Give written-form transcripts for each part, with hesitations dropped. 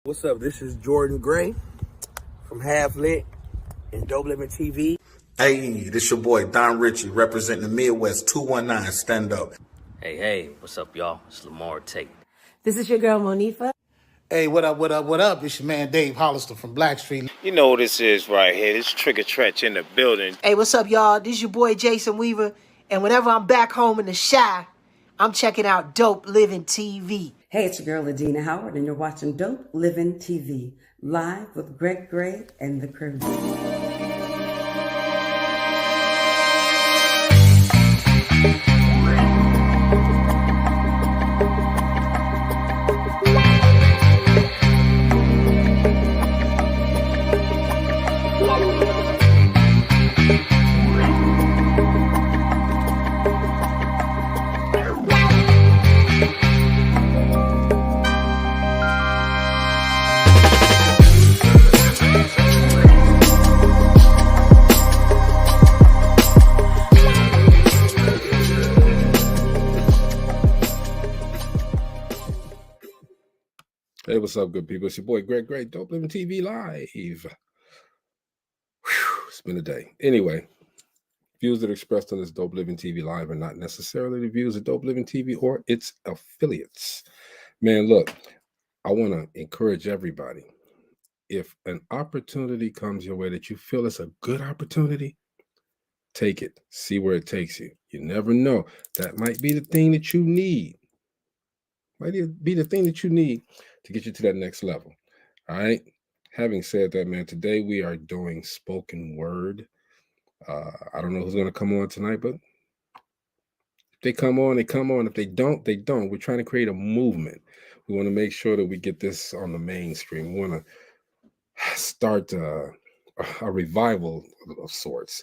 What's up? This is Jordan Gray from Half Lit and DopelivenTV. Hey, this your boy Don Ritchie representing the Midwest 219 Stand Up. Hey, what's up, y'all? It's Lamar Tate. This is your girl, Monifa. Hey, what up? It's your man Dave Hollister from Blackstreet. You know what this is right here. This Trigger Trench in the building. Hey, what's up, y'all? This is your boy Jason Weaver. And whenever I'm back home in the Chi, I'm checking out Dope Living TV. Hey, it's your girl, Adina Howard, and you're watching Dope Living TV, live with Greg Gray and the crew. Hey, what's up, good people? It's your boy Greg Gray, Dope Living TV Live. Whew, it's been a day. Anyway, views that are expressed on this Dope Living TV Live are not necessarily the views of Dope Living TV or its affiliates. Man, look, I want to encourage everybody. If an opportunity comes your way that you feel is a good opportunity, take it. See where it takes you. You never know. That might be the thing that you need. Might be the thing that you need to get you to that next level. All right. Having said that, man, today we are doing spoken word. I don't know who's going to come on tonight, but if they come on, they come on. If they don't, they don't. We're trying to create a movement. We want to make sure that we get this on the mainstream. We want to start a revival of sorts.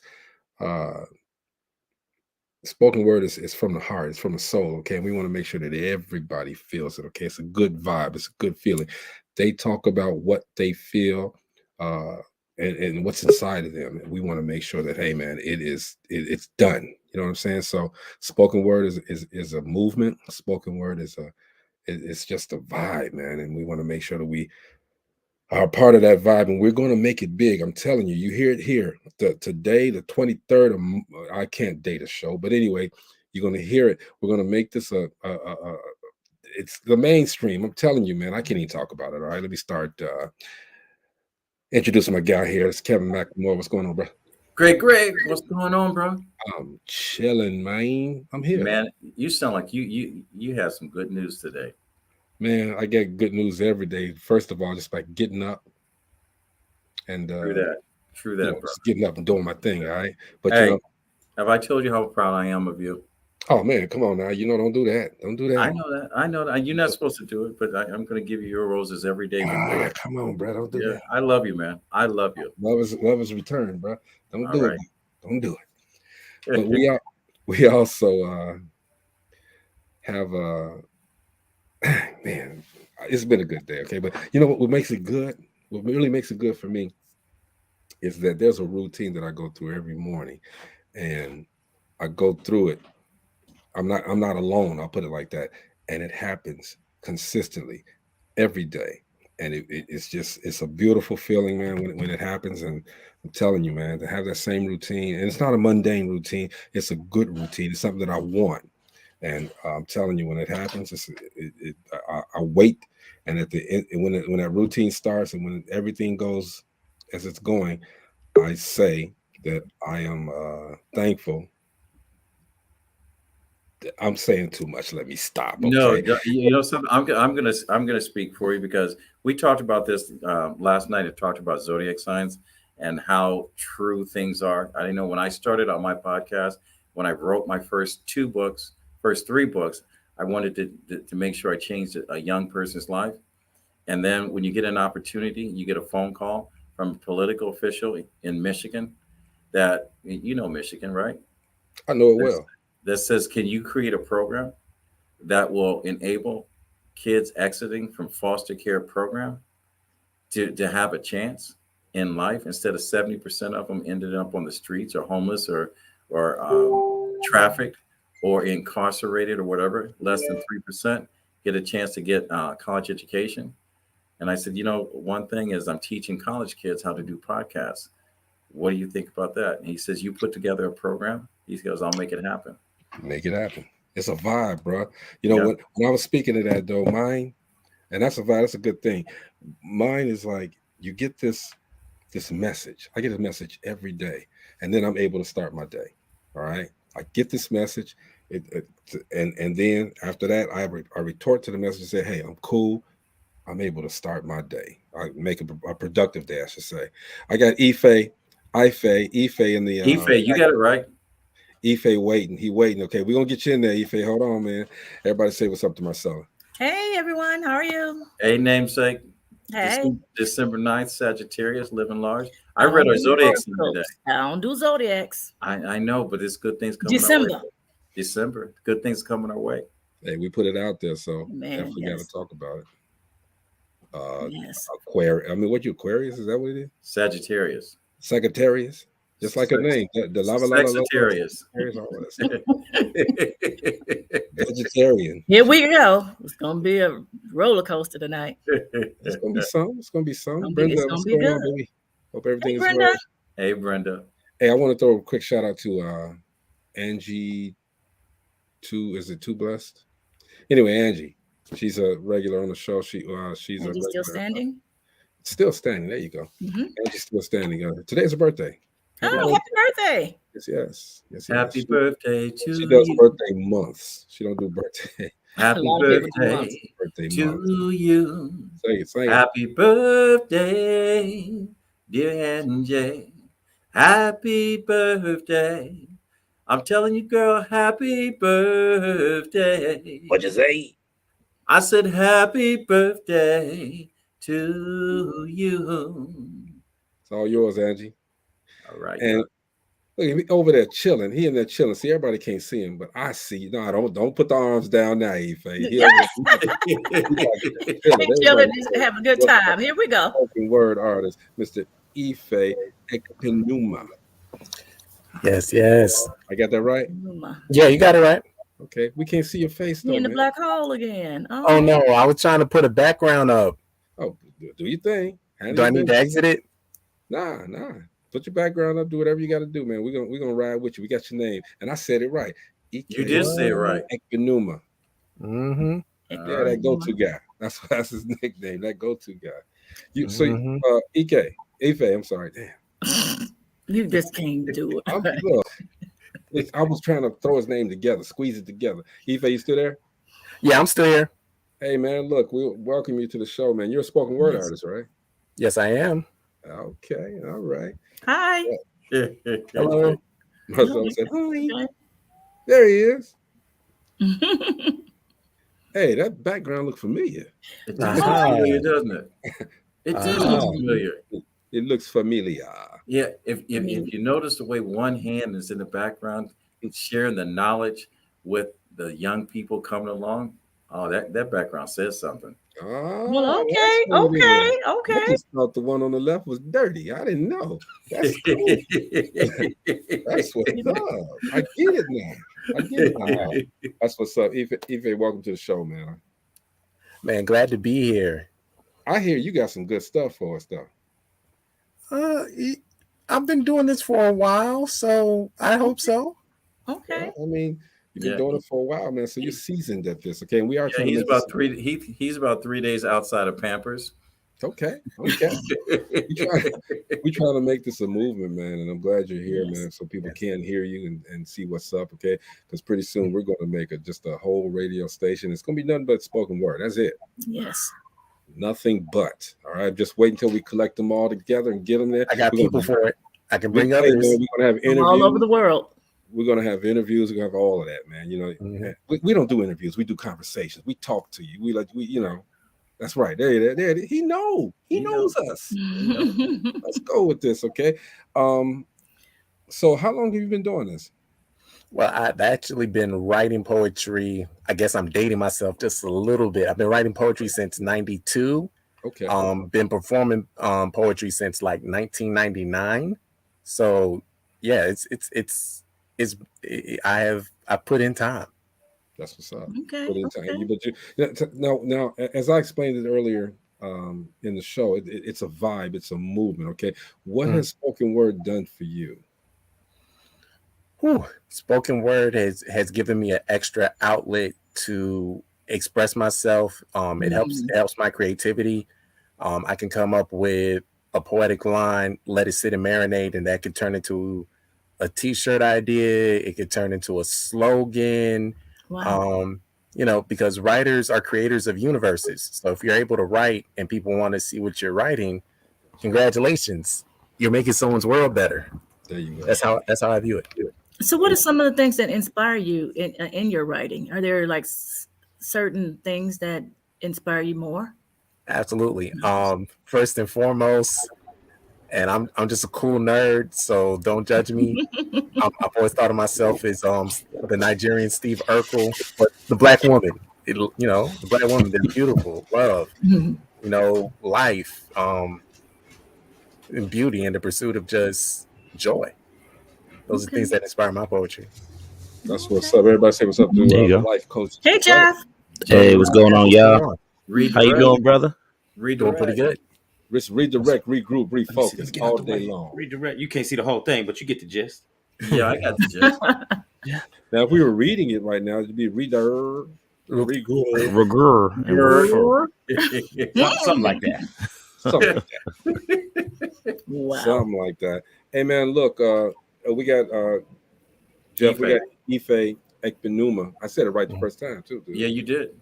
Spoken word is from the heart, it's from the soul, okay? And we want to make sure that everybody feels it, okay? It's a good vibe, it's a good feeling. They talk about what they feel and what's inside of them. And we want to make sure that, hey, man, it's done. You know what I'm saying? So spoken word is a movement. Spoken word it's just a vibe, man. And we want to make sure that we are part of that vibe, and we're going to make it big. I'm telling you, you hear it here. Today, the 23rd of, I can't date a show, but anyway, you're going to hear it. We're going to make this it's the mainstream. I'm telling you, man, I can't even talk about it. All right, let me start introducing my guy here. It's Kevin McLemore. What's going on, bro? Greg, what's going on, bro? I'm chilling, man. I'm here. Man, you sound like you have some good news today. Man, I get good news every day. First of all, just by getting up and True that, you know, bro. just getting up and doing my thing, all right? But hey, you know, have I told you how proud I am of you? Oh man, come on now. You know, don't do that. Don't do that. I know that. You're not supposed to do it, but I'm going to give you your roses every day. Come on, bro. Don't do that. I love you, man. I love you. Love is returned, bro. Don't do it. Don't do it. But we also have man, it's been a good day, okay? But you know what makes it good? What really makes it good for me is that there's a routine that I go through every morning, and I go through it. I'm not alone. I'll put it like that, and it happens consistently every day, and it's a beautiful feeling, man, when it happens. And I'm telling you, man, to have that same routine, and it's not a mundane routine. It's a good routine. It's something that I want. And I'm telling you, when it happens, I wait, and at the end, when that routine starts, and when everything goes as it's going, I say that I am thankful. I'm saying too much. Let me stop. Okay? No, you know something. I'm gonna speak for you, because we talked about this last night. I talked about zodiac signs and how true things are. I know when I started on my podcast, when I wrote my first three books, I wanted to make sure I changed a young person's life. And then when you get an opportunity, you get a phone call from a political official in Michigan that, you know, Michigan, right? I know it well. That says, can you create a program that will enable kids exiting from foster care program to have a chance in life, instead of 70% of them ended up on the streets or homeless or trafficked or incarcerated or whatever. Less than 3% get a chance to get college education. And I said, one thing is I'm teaching college kids how to do podcasts. What do you think about that? And he says, you put together a program. He goes, I'll make it happen. Make it happen. It's a vibe, bro. When I was speaking of that though, mine, and that's a vibe. That's a good thing. Mine is like you get this message. I get a message every day, and then I'm able to start my day. All right. I get this message, and then after that, I retort to the message and say, "Hey, I'm cool. I'm able to start my day. I make a productive day, I should say." I got Ife in the Ife, you got it right. Ife waiting. He waiting. Okay, we're gonna get you in there, Ife. Hold on, man. Everybody say what's up to Marcella. Hey everyone, how are you? Hey, namesake. Hey. December 9th, Sagittarius, living large. I read our zodiac sign today. I don't do zodiacs. I know, but it's good things coming December. our way. December. Good things coming our way. Hey, we put it out there, so definitely got to talk about it. Aquarius. I mean, what you Aquarius? Is that what it is? Sagittarius. Sagittarius. Just like a name. The Sagittarius. Vegetarian. Here we go. It's gonna be a roller coaster tonight. It's gonna be some. It's gonna be some. Brenda, what's going on, baby? Hope everything is Brenda. well. Hey, Brenda. Hey, I want to throw a quick shout out to Angie. Is it Too Blessed? Anyway, Angie. She's a regular on the show. She's Angie's still standing. Still standing. There you go. Mm-hmm. Angie's still standing. Today's her birthday. Happy birthday. Yes. Happy birthday to you. She does birthday months. She don't do birthday. Happy birthday to you. Say it. Happy birthday, dear Angie. Happy birthday. I'm telling you, girl, happy birthday. What'd you say? I said happy birthday to you. It's all yours, Angie. All right. And look at me over there chilling. He in there chilling. See, everybody can't see him, but I see you. No, don't put the arms down now, Ife. Chilling, just have a good time. Here we go. Spoken word artist, Mr. Ife Ekpenuma. Yes. I got that right? Yeah, you got it right. Okay. We can't see your face though. You're in the black hole again. Oh no, I was trying to put a background up. Oh, do your thing. Do I need to exit it? Nah. Put your background up. Do whatever you got to do, man. We're gonna ride with you. We got your name, and I said it right. You did say it right. Ekpenuma. Mm-hmm. Yeah, that go-to guy. That's his nickname. That go-to guy. So, Ife. I'm sorry. Damn. You just can't do it. I was trying to throw his name together, squeeze it together. Ife, you still there? Yeah, I'm still here. Hey, man, look, we welcome you to the show, man. You're a spoken word artist, right? Yes, I am. Okay, all right. Hi. Hello. Marcel said, hi. There he is. Hey, that background looks familiar. It does look familiar, doesn't it? It does look familiar. It looks familiar. Yeah, if you notice the way one hand is in the background, sharing the knowledge with the young people coming along, that background says something. Oh, well, okay. I just thought the one on the left was dirty. I didn't know. That's cool. That's what's up. I get it now. That's what's up. Ife, welcome to the show, man. Man, glad to be here. I hear you got some good stuff for us, though. I've been doing this for a while, so I hope so. Okay. Well, I mean, you've been doing it for a while, man. So you're seasoned at this, okay? And we are. Yeah, he's about 3 days outside of Pampers. Okay. We trying to make this a movement, man, and I'm glad you're here, man, so people can hear you and see what's up, okay? Because pretty soon we're going to make just a whole radio station. It's going to be nothing but spoken word. That's it. Yes. Nothing but. All right. Just wait until we collect them all together and get them there. I got people for it. I can bring others. Man, we're going to have interviews all over the world. We're going to have interviews. We're going to have all of that, man. You know, we don't do interviews. We do conversations. We talk to you. That's right. There. He knows us. Let's go with this, okay? So how long have you been doing this? Well, I've actually been writing poetry. I guess I'm dating myself just a little bit. I've been writing poetry since '92. Okay. Been performing poetry since like 1999. So yeah, I put in time. That's what's up. Okay. Put in time. But now, as I explained it earlier in the show. It's a vibe. It's a movement. Okay, what has spoken word done for you? Spoken word has given me an extra outlet to express myself. It helps my creativity. I can come up with a poetic line, let it sit and marinate, and that could turn into a t-shirt idea. It could turn into a slogan. Wow. Because writers are creators of universes. So if you're able to write and people want to see what you're writing, congratulations, you're making someone's world better. There you go. That's how I view it. So, what are some of the things that inspire you in your writing? Are there like certain things that inspire you more? Absolutely. First and foremost, and I'm just a cool nerd, so don't judge me. I've always thought of myself as the Nigerian Steve Urkel, but the black woman. The black woman, they're beautiful, love, life, and beauty, and the pursuit of just joy. Those are things that inspire my poetry. That's what's up. Everybody say what's up to There you go. life coach. Hey, Jeff. Hey, what's going on, y'all? How you doing, brother? Doing pretty good. Redirect, regroup, refocus all day long. Redirect. You can't see the whole thing, but you get the gist. Yeah, I got the gist. Now, if we were reading it right now, it'd be redirect, regroup, Something like that. Something like that. Wow. Something like that. Hey, man, look, we got Jeff, we got Ife Ekpenuma. I said it right the first time, too, dude. Yeah, you did.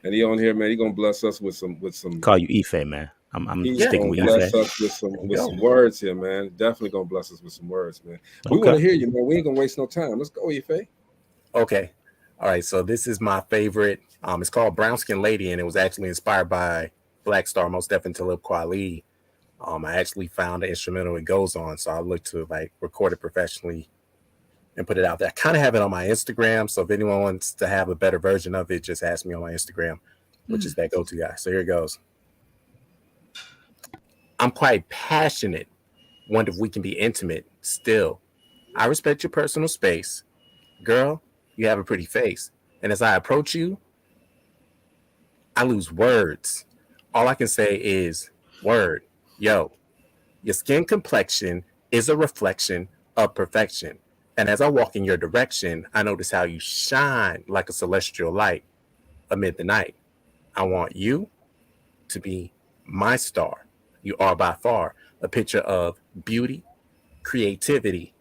And he on here, man. He gonna bless us with some. Call you Ife, man. I'm sticking with bless Ife. us with some words here, man. Definitely gonna bless us with some words, man. We want to hear you, man. We ain't gonna waste no time. Let's go, Ife. Okay. All right. So this is my favorite. It's called Brown Skin Lady, and it was actually inspired by Black Star, most definitely Talib Kweli. I actually found the instrumental it goes on, so I looked to record it professionally and put it out there. I kind of have it on my Instagram, so if anyone wants to have a better version of it, just ask me on my Instagram, which is that go-to guy. So here it goes. I'm quite passionate. Wonder if we can be intimate still. I respect your personal space. Girl, you have a pretty face. And as I approach you, I lose words. All I can say is, word. Yo, your skin complexion is a reflection of perfection. And as I walk in your direction, I notice how you shine like a celestial light amid the night. I want you to be my star. You are by far a picture of beauty, creativity,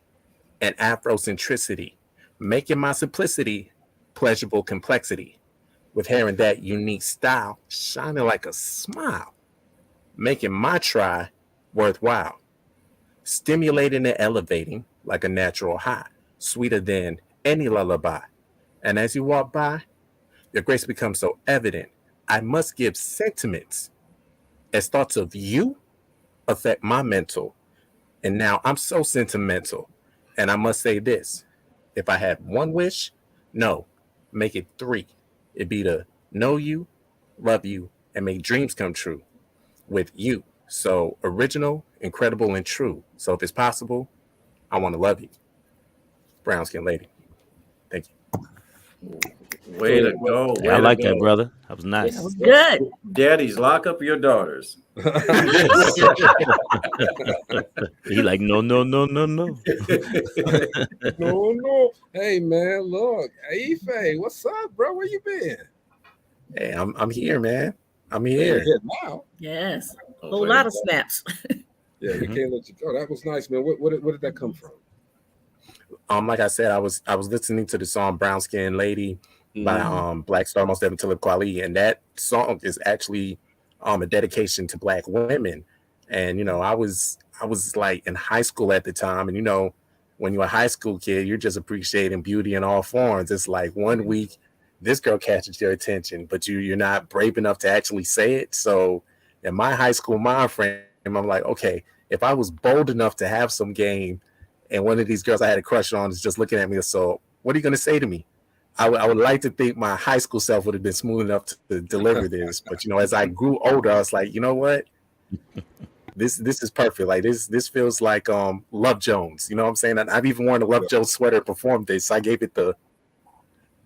and Afrocentricity, making my simplicity pleasurable complexity, with hair in that unique style, shining like a smile, making my try worthwhile, stimulating and elevating like a natural high, sweeter than any lullaby. And as you walk by, your grace becomes so evident, I must give sentiments as thoughts of you affect my mental. And now I'm so sentimental. And I must say this, if I had one wish, no, make it three. It'd be to know you, love you, and make dreams come true with you. So original, incredible, and true. So if it's possible, I want to love you. Brown Skin Lady. Thank you. Way to go. I like that, brother. That was nice. That was good. Daddies, lock up your daughters. He like, no. No. Hey, man, look. Hey, Ife, what's up, bro? Where you been? Hey, I'm here, man. I'm You're here. here now. Yes. A whole lot of snaps. Yeah, we can't let you go. That was nice, man. Where did that come from? Like I said, I was listening to the song Brown Skin Lady by Black Star, most definitely Talib Kweli, and that song is actually a dedication to Black women. And I was like in high school at the time, and when you're a high school kid, you're just appreciating beauty in all forms. It's like one week this girl catches your attention, but you're not brave enough to actually say it. So in my high school mind frame, I'm like, okay, if I was bold enough to have some game, and one of these girls I had a crush on is just looking at me, so what are you going to say to me? I would like to think my high school self would have been smooth enough to deliver this. But, as I grew older, I was like, you know what? This is perfect. Like this feels like Love Jones. You know what I'm saying? I've even worn a Love Jones sweater to perform this. So I gave it the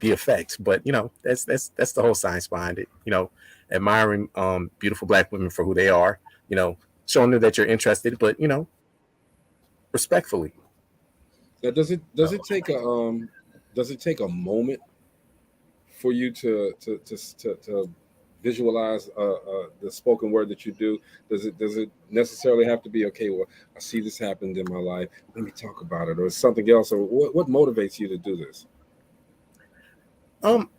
effect. But, that's the whole science behind it. admiring beautiful Black women for who they are, showing them that you're interested, but respectfully. Now, does it take a moment for you to visualize the spoken word that you do? Does it necessarily have to be, okay, well, I see this happened in my life, let me talk about it, or something else? Or what motivates you to do this?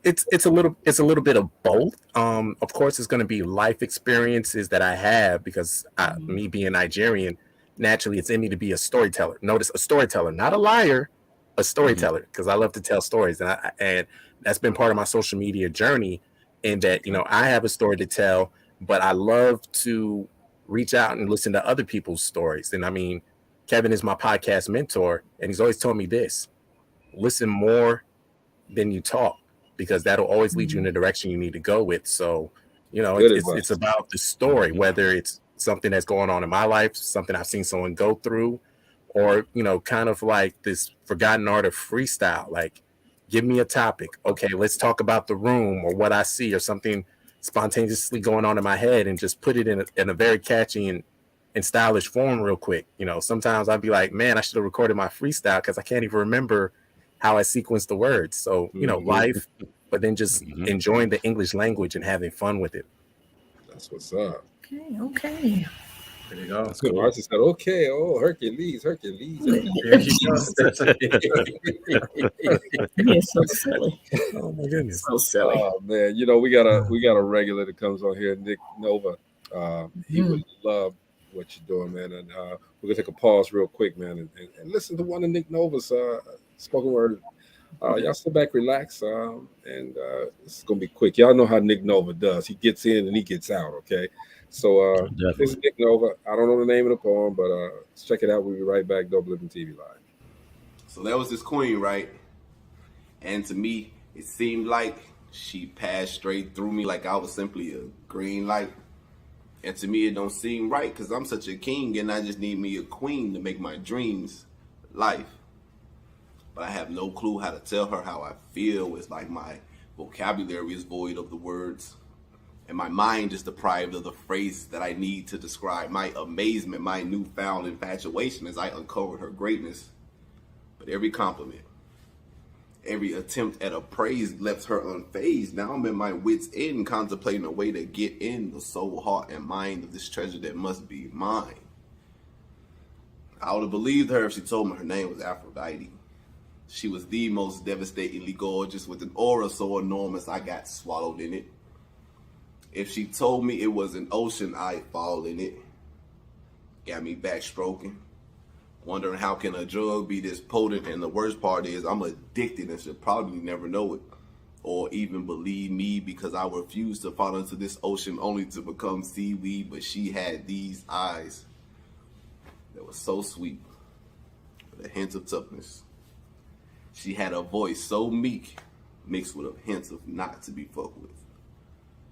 It's a little bit of both. Of course, it's going to be life experiences that I have because me being Nigerian, naturally, it's in me to be a storyteller. Notice, a storyteller, not a liar, a storyteller, because I love to tell stories, and that's been part of my social media journey. In that, I have a story to tell, but I love to reach out and listen to other people's stories. And I mean, Kevin is my podcast mentor, and he's always told me this: listen more than you talk, because that'll always lead you in the direction you need to go with. So, it's about the story, whether it's something that's going on in my life, something I've seen someone go through, or, kind of like this forgotten art of freestyle. Like, give me a topic. Okay, let's talk about the room or what I see or something spontaneously going on in my head, and just put it in a very catchy and stylish form real quick. Sometimes I'd be like, man, I should have recorded my freestyle because I can't even remember how I sequence the words. So, life, but then just enjoying the English language and having fun with it. That's what's up. Okay. There you go. That's good. I just said, okay, oh, Hercules. There you go. You're so silly. Oh my goodness. So silly. Oh man, we got a regular that comes on here, Nick Nova. He would love what you're doing, man. And we're gonna take a pause real quick, man, and listen to one of Nick Nova's spoken word. Y'all sit back, relax, and this is gonna be quick. Y'all know how Nick Nova does. He gets in and he gets out. Okay, so this is Nick Nova. I don't know the name of the poem, but let's check it out. We'll be right back. Dope Living TV Live. So there was this queen, right? And to me, it seemed like she passed straight through me, like I was simply a green light. And to me, it don't seem right, because I'm such a king and I just need me a queen to make my dreams life. But I have no clue how to tell her how I feel. It's like my vocabulary is void of the words, and my mind is deprived of the phrases that I need to describe my amazement, my newfound infatuation as I uncovered her greatness. But every compliment, every attempt at a praise left her unfazed. Now I'm in my wits' end, contemplating a way to get in the soul, heart, and mind of this treasure that must be mine. I would have believed her if she told me her name was Aphrodite. She was the most devastatingly gorgeous, with an aura so enormous I got swallowed in it. If she told me it was an ocean, I'd fall in it. Got me backstroking, wondering how can a drug be this potent, and the worst part is I'm addicted and should probably never know it or even believe me, because I refused to fall into this ocean only to become seaweed. But she had these eyes that were so sweet with a hint of toughness. She had a voice so meek, mixed with a hint of not to be fucked with.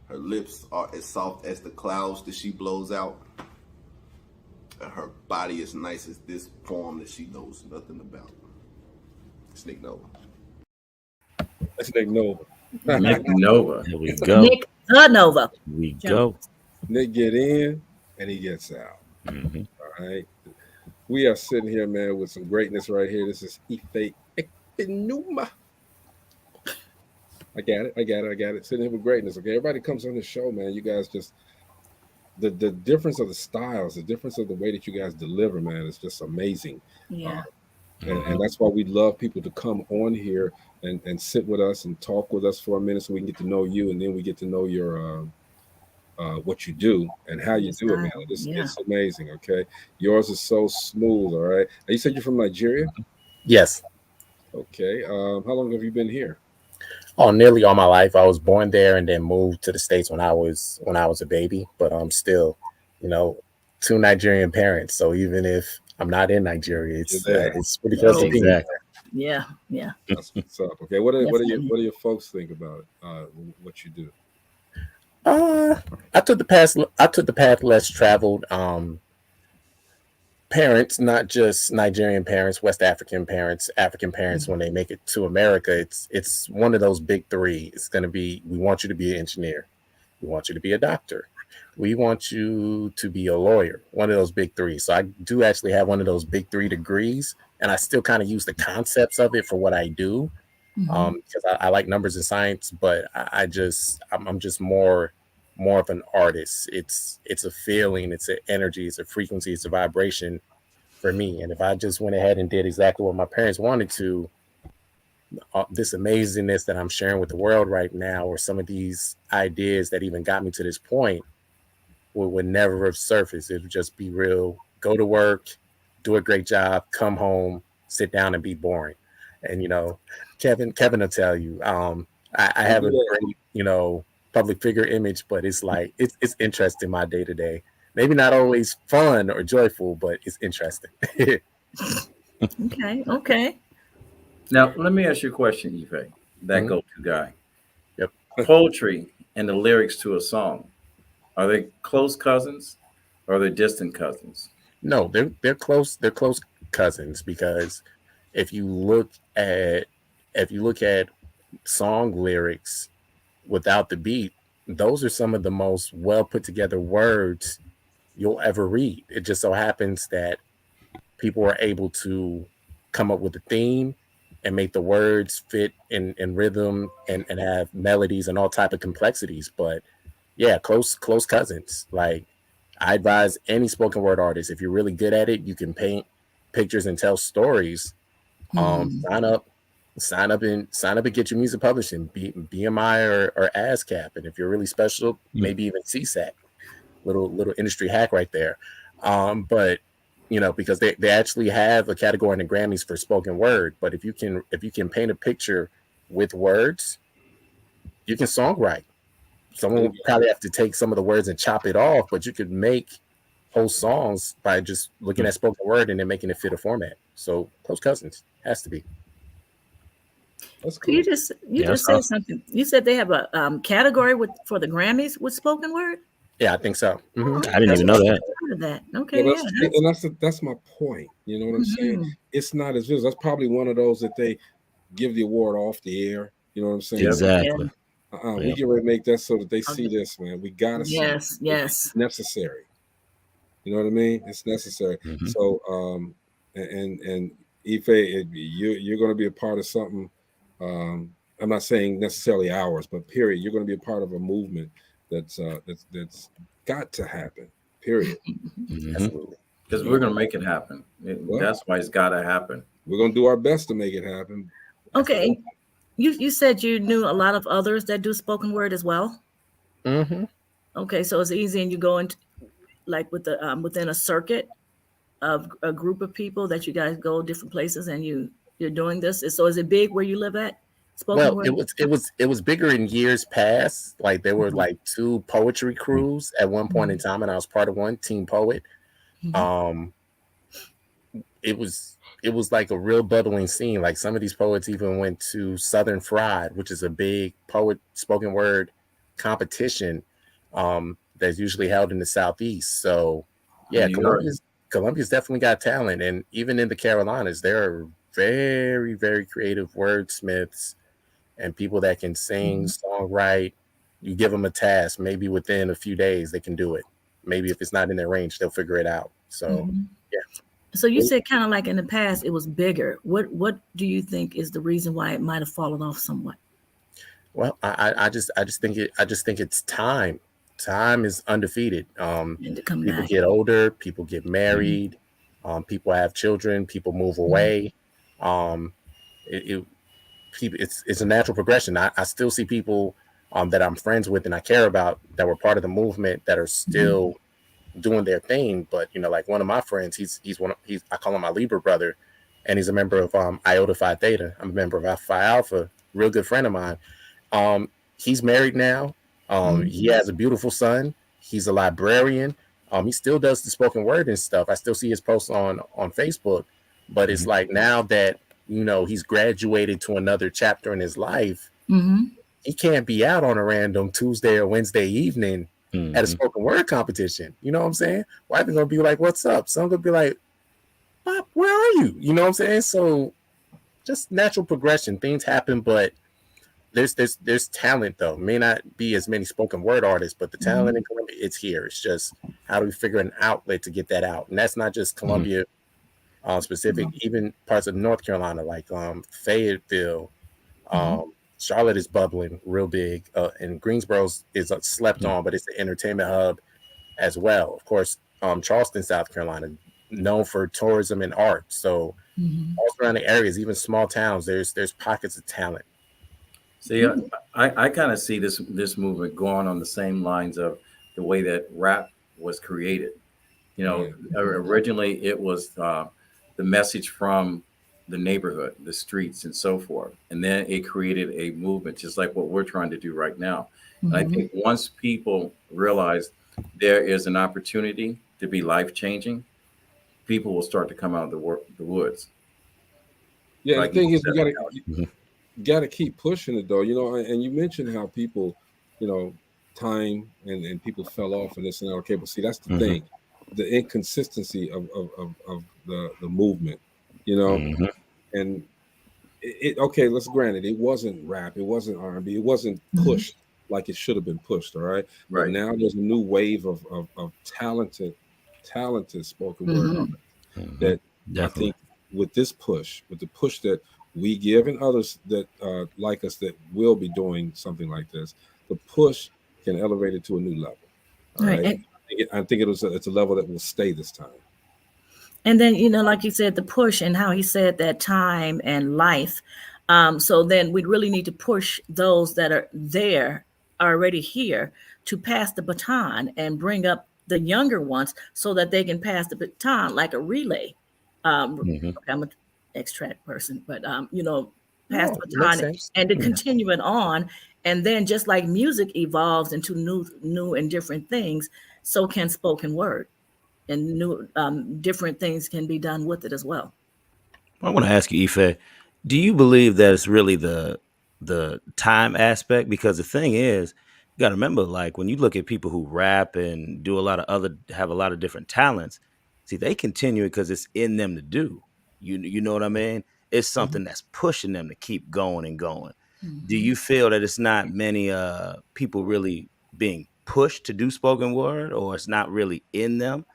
Her lips are as soft as the clouds that she blows out. And her body is nice as this form that she knows nothing about. It's Nick Nova. That's Nick Nova. Nick Nova. Here we go. Nick the Nova. Here we go. Nick get in and he gets out. Mm-hmm. All right. We are sitting here, man, with some greatness right here. This is Ife Ekpenuma. I got it. Sitting here with greatness. Okay, everybody comes on the show, man. You guys just the difference of the styles, the difference of the way that you guys deliver, man, is just amazing. Yeah. And that's why we love people to come on here and sit with us and talk with us for a minute, so we can get to know you, and then we get to know your what you do and how you do it, man. It's amazing. Okay, yours is so smooth. All right. Now, you said you're from Nigeria? Yes. Okay. How long have you been here? Oh, nearly all my life. I was born there and then moved to the States when I was a baby. But I'm still, two Nigerian parents. So even if I'm not in Nigeria, it's pretty close to being there. Yeah. That's what's up. Okay. What do your folks think about what you do? I took the path less traveled. Parents, not just Nigerian parents, West African parents, African parents, when they make it to America, it's one of those big three. It's going to be, we want you to be an engineer. We want you to be a doctor. We want you to be a lawyer, one of those big three. So I do actually have one of those big three degrees, and I still kind of use the concepts of it for what I do, because I like numbers and science, but I'm just more of an artist. It's a feeling, it's an energy, it's a frequency, it's a vibration for me. And if I just went ahead and did exactly what my parents wanted to, this amazingness that I'm sharing with the world right now, or some of these ideas that even got me to this point, would never have surfaced. It would just be real. Go to work, do a great job, come home, sit down, and be boring. And Kevin will tell you, I have a great, public figure image, but it's like it's interesting my day to day. Maybe not always fun or joyful, but it's interesting. Okay. Now, let me ask you a question, Ife, that go-to guy. Yep. Poetry and the lyrics to a song, are they close cousins or are they distant cousins? No, they're close. They're close cousins, because if you look at song lyrics without the beat, those are some of the most well put together words you'll ever read. It just so happens that people are able to come up with a theme and make the words fit in rhythm and have melodies and all type of complexities. But yeah, close cousins. Like, I advise any spoken word artist, if you're really good at it, you can paint pictures and tell stories. Sign up and get your music publishing, BMI or ASCAP. And if you're really special, maybe even CSAC. Little industry hack right there. But because they actually have a category in the Grammys for spoken word. But if you can paint a picture with words, you can songwrite. Someone will probably have to take some of the words and chop it off, but you could make whole songs by just looking at spoken word and then making it fit a format. So close cousins has to be. That's cool. You just said something. You said they have a category for the Grammys with spoken word. Yeah, I think so. I didn't even know that. Okay, that's my point. You know what I'm saying? It's not as visible. That's probably one of those that they give the award off the air. You know what I'm saying? Exactly. We get ready to make that so that they see this, man. We gotta see it. Yes. It's necessary. You know what I mean? It's necessary. So and Ife, you're going to be a part of something. I'm not saying necessarily ours, but period. You're going to be a part of a movement that's got to happen. Period. Absolutely. Because we're going to make it happen. That's why it's got to happen. We're going to do our best to make it happen. Okay. You said you knew a lot of others that do spoken word as well. Okay, so it's easy, and you go into like with the within a circuit of a group of people that you guys go different places, and you're doing this. So is it big where you live at? Word? It was bigger in years past. Like there were like 2 poetry crews at one point in time, and I was part of one, Team Poet. It was like a real bubbling scene. Like some of these poets even went to Southern Fried, which is a big poet spoken word competition that's usually held in the Southeast. So yeah, Columbia's definitely got talent. And even in the Carolinas, there are very, very creative wordsmiths and people that can sing, songwrite. You give them a task, maybe within a few days they can do it. Maybe if it's not in their range, they'll figure it out. So yeah. So you said kind of like in the past it was bigger. What do you think is the reason why it might have fallen off somewhat? Well, I just think it's time. Time is undefeated. People get older, people get married, people have children, people move away. It's a natural progression. I still see people that I'm friends with and I care about that were part of the movement that are still doing their thing. But like one of my friends, I call him my Libra brother, and he's a member of Iota Phi Theta. I'm a member of Phi Alpha, real good friend of mine. He's married now. He has a beautiful son. He's a librarian. He still does the spoken word and stuff. I still see his posts on Facebook, but it's like now that he's graduated to another chapter in his life, he can't be out on a random Tuesday or Wednesday evening at a spoken word competition. You know what I'm saying? Wife is gonna be like, "What's up?" Son gonna be like, "Pop, where are you?" You know what I'm saying? So just natural progression. Things happen, but there's talent though. May not be as many spoken word artists, but the talent in Columbia, it's here. It's just how do we figure an outlet to get that out? And that's not just Columbia specific, even parts of North Carolina, like Fayetteville, Charlotte is bubbling real big, and Greensboro is slept on, but it's an entertainment hub as well. Of course, Charleston, South Carolina, known for tourism and art. So all surrounding areas, even small towns, there's pockets of talent. See, I kind of see this movement going on the same lines of the way that rap was created. You know, originally it was the message from the neighborhood, the streets, and so forth, and then it created a movement, just like what we're trying to do right now. And I think once people realize there is an opportunity to be life changing, people will start to come out of the woods. Yeah, Like the thing you is, we said, gotta keep pushing it though, you know. And you mentioned how people, you know, time and people fell off and this and that. Okay, but see, that's the thing, the inconsistency of the movement, you know. And it okay, let's grant it wasn't rap, it wasn't R&B, it wasn't pushed like it should have been pushed, all right. But now there's a new wave of talented spoken word artists that I think with this push, with the push that we give and others that like us that will be doing something like this, the push can elevate it to a new level. All right. I think it's a level that will stay this time. And then, you know, like you said, the push and how he said that time and life. So then we really need to push those that are there, already here, to pass the baton and bring up the younger ones so that they can pass the baton like a relay. Okay, I'm an extract person, but, you know, pass the baton and to continue it on. And then just like music evolves into new and different things, so can spoken word. And new different things can be done with it as well. I want to ask you, Ife, do you believe that it's really the time aspect? Because the thing is, you got to remember, like when you look at people who rap and do have a lot of different talents, see, they continue it because it's in them to do. You know what I mean? It's something that's pushing them to keep going and going. Do you feel that it's not many people really being pushed to do spoken word, or it's not really in them?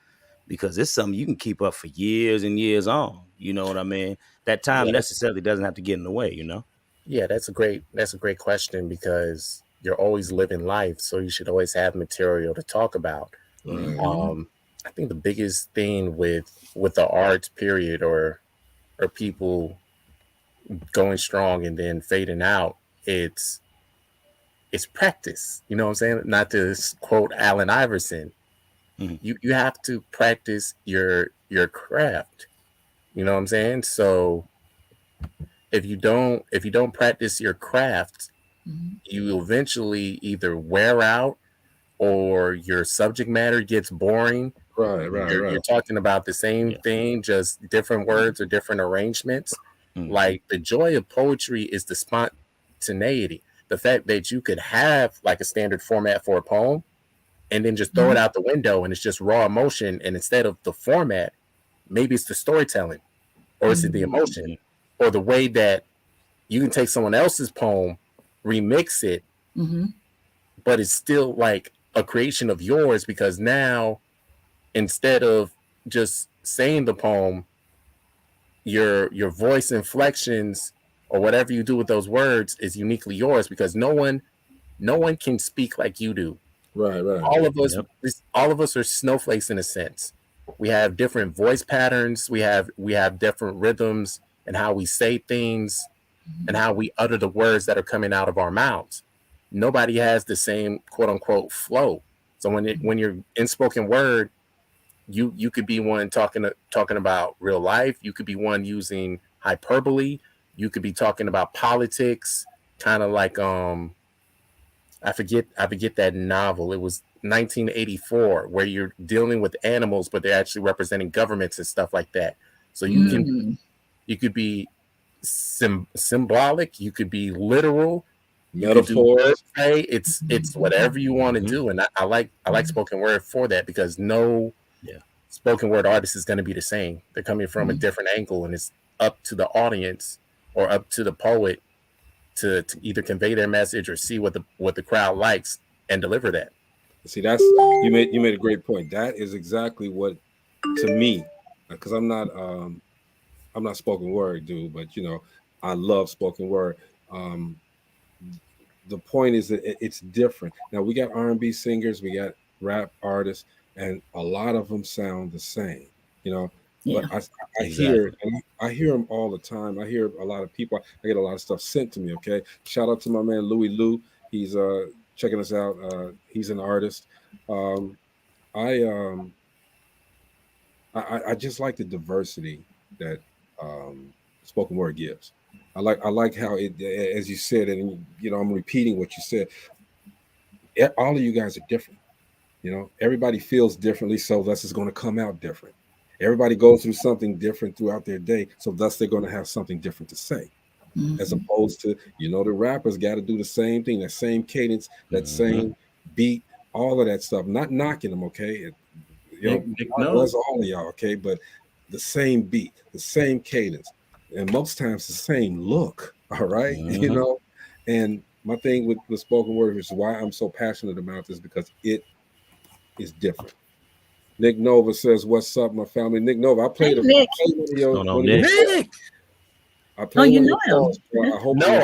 Because it's something you can keep up for years and years on. You know what I mean? That time necessarily doesn't have to get in the way, you know? Yeah, that's a great question, because you're always living life, so you should always have material to talk about. I think the biggest thing with the arts period or people going strong and then fading out, it's practice. You know what I'm saying? Not to quote Allen Iverson. You have to practice your craft. You know what I'm saying? So if you don't practice your craft, you eventually either wear out or your subject matter gets boring. You're talking about the same thing, just different words or different arrangements. Like the joy of poetry is the spontaneity. The fact that you could have like a standard format for a poem and then just throw it out the window and it's just raw emotion. And instead of the format, maybe it's the storytelling, or it's the emotion, or the way that you can take someone else's poem, remix it, but it's still like a creation of yours, because now instead of just saying the poem, your voice inflections or whatever you do with those words is uniquely yours, because no one can speak like you do. All of us are snowflakes in a sense. We have different voice patterns. We have different rhythms and how we say things and how we utter the words that are coming out of our mouths. Nobody has the same quote unquote flow. So when you're in spoken word, you could be one talking about real life. You could be one using hyperbole. You could be talking about politics, kind of like I forget that novel. It was 1984, where you're dealing with animals, but they're actually representing governments and stuff like that. So you could be symbolic, you could be literal, metaphors. It's whatever you want to do, and I like spoken word for that, because no spoken word artist is going to be the same. They're coming from a different angle, and it's up to the audience or up to the poet to either convey their message or see what the crowd likes and deliver that. See, that's you made a great point. That is exactly what, to me, because I'm not spoken word dude, but I love spoken word. The point is that it's different. Now we got R&B singers, we got rap artists, and a lot of them sound the same, Yeah. But I hear them all the time. I hear a lot of people. I get a lot of stuff sent to me. Okay, shout out to my man Louis Lou. He's checking us out. He's an artist. I just like the diversity that spoken word gives. I like how it, as you said, and I'm repeating what you said. All of you guys are different. Everybody feels differently, so thus it's going to come out different. Everybody goes through something different throughout their day, so thus they're going to have something different to say. As opposed to, the rappers got to do the same thing, that same cadence, that same beat, all of that stuff. Not knocking them, okay? God bless all of y'all, okay? But the same beat, the same cadence, and most times the same look, all right? And my thing with spoken word, which is why I'm so passionate about this, because it is different. Nick Nova says, "What's up, my family?" Nick Nova, I played Nick. Nick. I played him.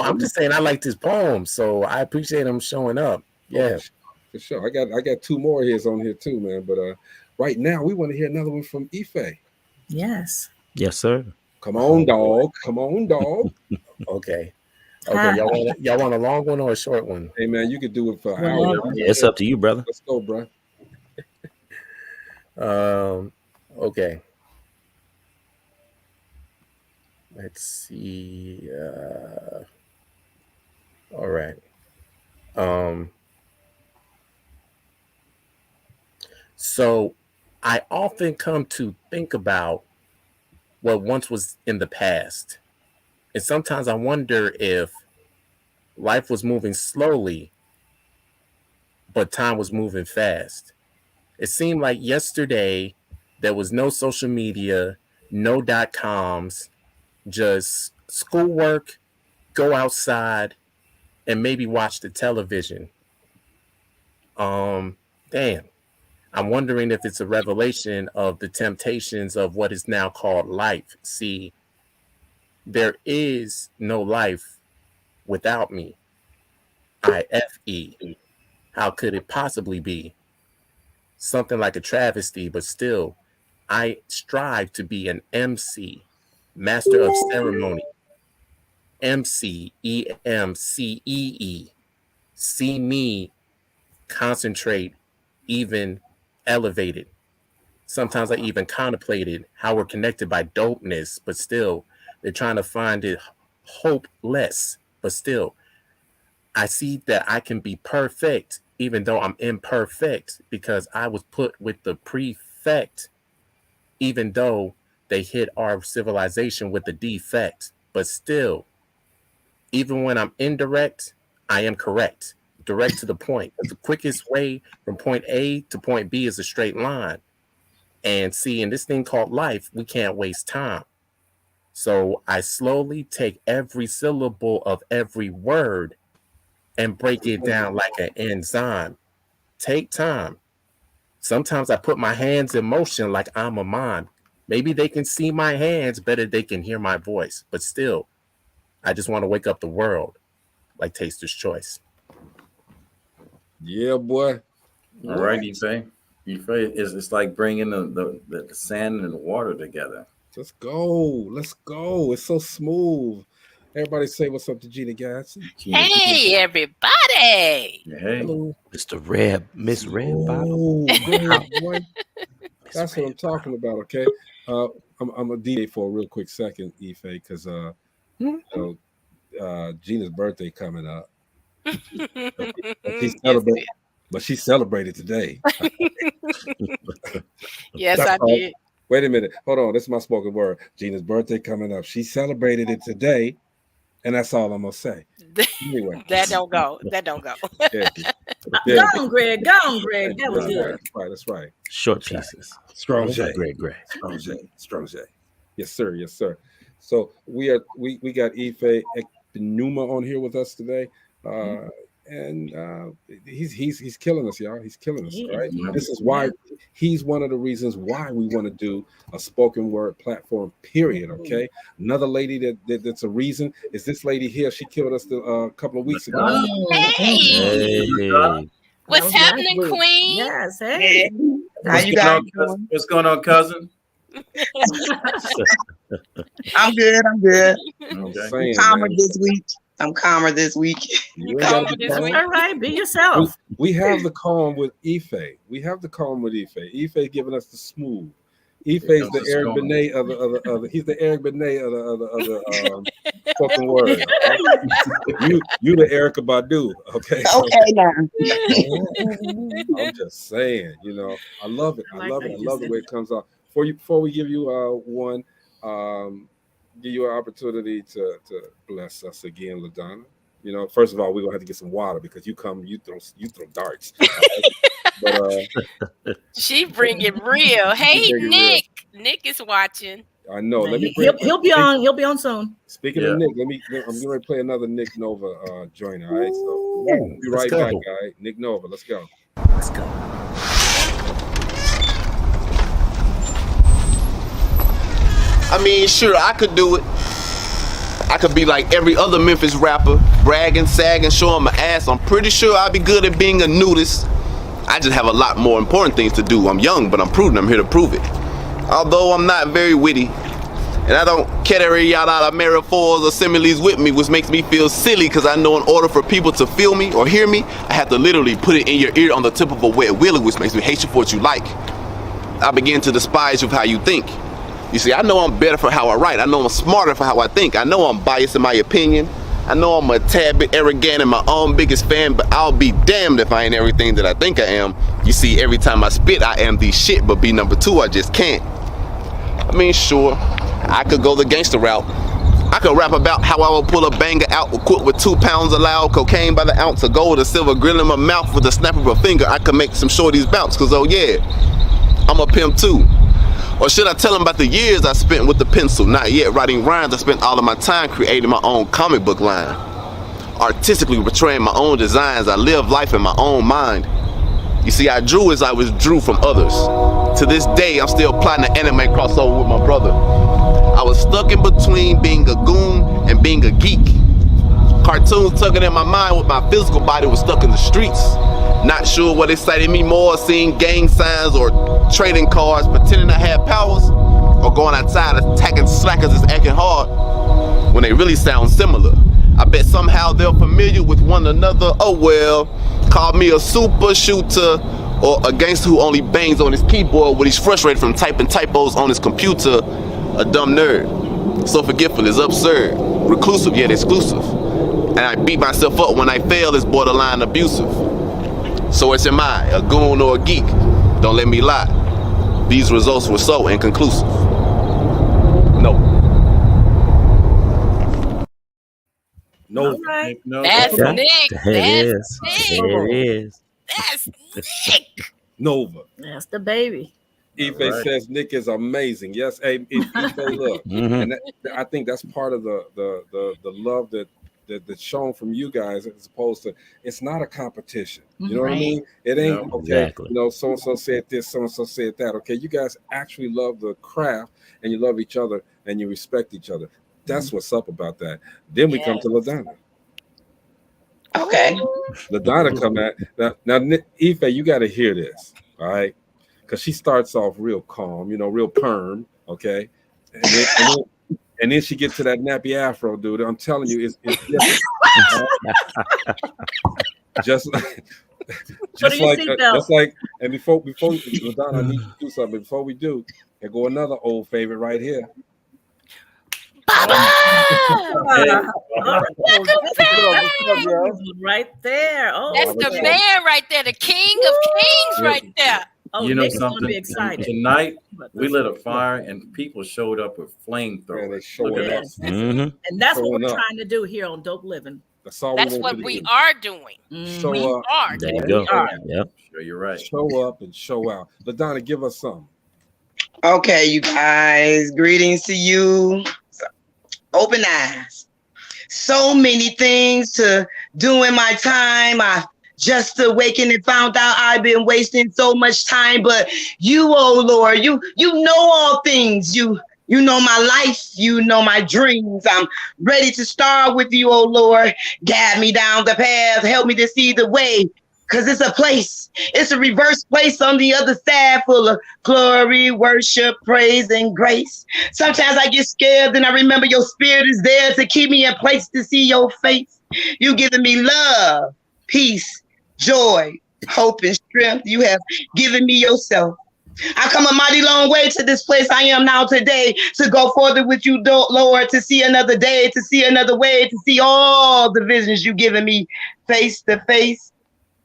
I'm just saying I liked his poem, so I appreciate him showing up. Yeah, for sure. I got two more his on here too, man. But right now we want to hear another one from Ife. Yes. Yes, sir. Come on, dog. Come on, dog. Okay. Y'all want a long one or a short one? Hey, man, you could do it for an hour. Yeah, it's up to you, brother. Let's go, bro. Okay. Let's see. All right. So I often come to think about what once was in the past. And sometimes I wonder if life was moving slowly, but time was moving fast. It seemed like yesterday there was no social media, no .coms, just schoolwork, go outside, and maybe watch the television. Damn. I'm wondering if it's a revelation of the temptations of what is now called life. See, there is no life without me. IFE. How could it possibly be? Something like a travesty, but still, I strive to be an MC, master of ceremony. MC, EMCEE. See me concentrate, even elevated. Sometimes I even contemplated how we're connected by dopeness, but still, they're trying to find it hopeless. But still, I see that I can be perfect, even though I'm imperfect, because I was put with the prefect, even though they hit our civilization with the defect. But still, even when I'm indirect, I am correct. Direct to the point. The quickest way from point A to point B is a straight line. And see, in this thing called life, we can't waste time. So I slowly take every syllable of every word and break it down like an enzyme. Take time. Sometimes I put my hands in motion like I'm a mime. Maybe they can see my hands better they can hear my voice. But still, I just want to wake up the world like Taster's Choice. Yeah, boy. All right, Ife. It's like bringing the sand and the water together. Let's go. It's so smooth. Everybody say what's up to Gina Gadsden. Hey, everybody. Hey. Hello. Mr. Red, Miss Red Bottom. Boy. That's what I'm talking about, okay? I'm a DJ for a real quick second, Ife, because Gina's birthday coming up. But she celebrated today. Yes, I did. Wait a minute. Hold on. This is my spoken word. Gina's birthday coming up. She celebrated it today, and that's all I'm going to say. Anyway. That don't go. Yeah. Go on, Greg. That was good. That's right. Short pieces. Strong J. Great. Strong J. Yes, sir. So we got Ife Captain Numa on here with us today. And he's killing us, y'all. He's killing us. All right. This is why he's one of the reasons why we want to do a spoken word platform. Period. Okay. Another lady that's a reason is this lady here. She killed us a couple of weeks ago. Hey. What's happening, Queen? Yes. Hey. What's going on, cousin? I'm good. Okay. I'm calmer this week. All right, be yourself. We have the calm with Ife. Ife giving us the smooth. Ife's the Eric Benet of the he's the Eric Benet of the spoken word. You the Erica Badu, okay? Okay, now. I'm just saying, I love it. I love the way it comes out. Before we give you one, give you an opportunity to bless us again, LaDonna. First of all, we're gonna have to get some water because you throw darts. But she bring it real. Hey, Nick. Nick is watching. I know. He'll be on soon. Speaking of Nick, I'm going to play another Nick Nova joint. All right, so we'll be right back. All right, Nick Nova, let's go. I mean, sure, I could do it. I could be like every other Memphis rapper, bragging, sagging, showing my ass. I'm pretty sure I'd be good at being a nudist. I just have a lot more important things to do. I'm young, but I'm prudent. I'm here to prove it. Although I'm not very witty, and I don't carry out of metaphors or similes with me, which makes me feel silly because I know in order for people to feel me or hear me, I have to literally put it in your ear on the tip of a wet willy, which makes me hate you for what you like. I begin to despise you for how you think. You see, I know I'm better for how I write. I know I'm smarter for how I think. I know I'm biased in my opinion. I know I'm a tad bit arrogant and my own biggest fan, but I'll be damned if I ain't everything that I think I am. You see, every time I spit, I am the shit, but be number two, I just can't. I mean, sure, I could go the gangster route. I could rap about how I would pull a banger out equipped with 2 pounds of loud cocaine by the ounce of gold, a silver grill in my mouth with a snap of a finger. I could make some shorties bounce, cause oh yeah, I'm a pimp too. Or should I tell them about the years I spent with the pencil? Not yet writing rhymes, I spent all of my time creating my own comic book line. Artistically portraying my own designs, I live life in my own mind. You see, I drew as I was drew from others. To this day, I'm still plotting an anime crossover with my brother. I was stuck in between being a goon and being a geek. Cartoons tugging in my mind with my physical body was stuck in the streets. Not sure what excited me more, seeing gang signs or trading cards, pretending I had powers, or going outside attacking slackers that's acting hard when they really sound similar. I bet somehow they're familiar with one another. Oh well, call me a super shooter or a gangster who only bangs on his keyboard when he's frustrated from typing typos on his computer. A dumb nerd, so forgetful is absurd, reclusive yet exclusive, and I beat myself up when I fail is borderline abusive. So it's am I, a goon or a geek? Don't let me lie. These results were so inconclusive. No. No. Right. No. That's Nick. There That's it is. That's Nick. Nova. That's the baby. Ife says Nick is amazing. Yes, hey, Ife, look, and I think that's part of the love that's shown from you guys, as opposed to it's not a competition. You know what I mean? It ain't okay. Exactly. So and so said this, so and so said that. Okay, you guys actually love the craft and you love each other and you respect each other. That's what's up about that. Then we come to LaDonna. Okay. LaDonna come at now. Ife, you got to hear this, all right? Because she starts off real calm, real perm, okay, and then she gets to that nappy afro, dude. I'm telling you, it's different. just like, and before LaDonna, I need you to do something. Before we do, there go another old favorite right here. Right there. Oh, that's the man right there, the king of kings right there. Oh, you know Nick's gonna something? be excited. Tonight we lit a fire and people showed up with flamethrowers. Yes. And that's what we're trying to do here on Dope Living. That's what we are doing. Show we up. are. There you go. Yep. Sure, you're right. Show up and show out. LaDonna, give us some. Okay, you guys. Greetings to you. Open eyes. so many things to do in my time. I just awakened and found out I've been wasting so much time. But you, oh Lord, you know all things. You know my life. You know my dreams. I'm ready to start with you, oh Lord. Guide me down the path. Help me to see the way. Because it's a place. It's a reverse place on the other side full of glory, worship, praise, and grace. Sometimes I get scared, then I remember your spirit is there to keep me in place to see your face. You giving me love, peace, joy, hope, and strength. You have given me yourself. I come a mighty long way to this place I am now today to go further with you, Lord, to see another day, to see another way, to see all the visions you've given me face to face.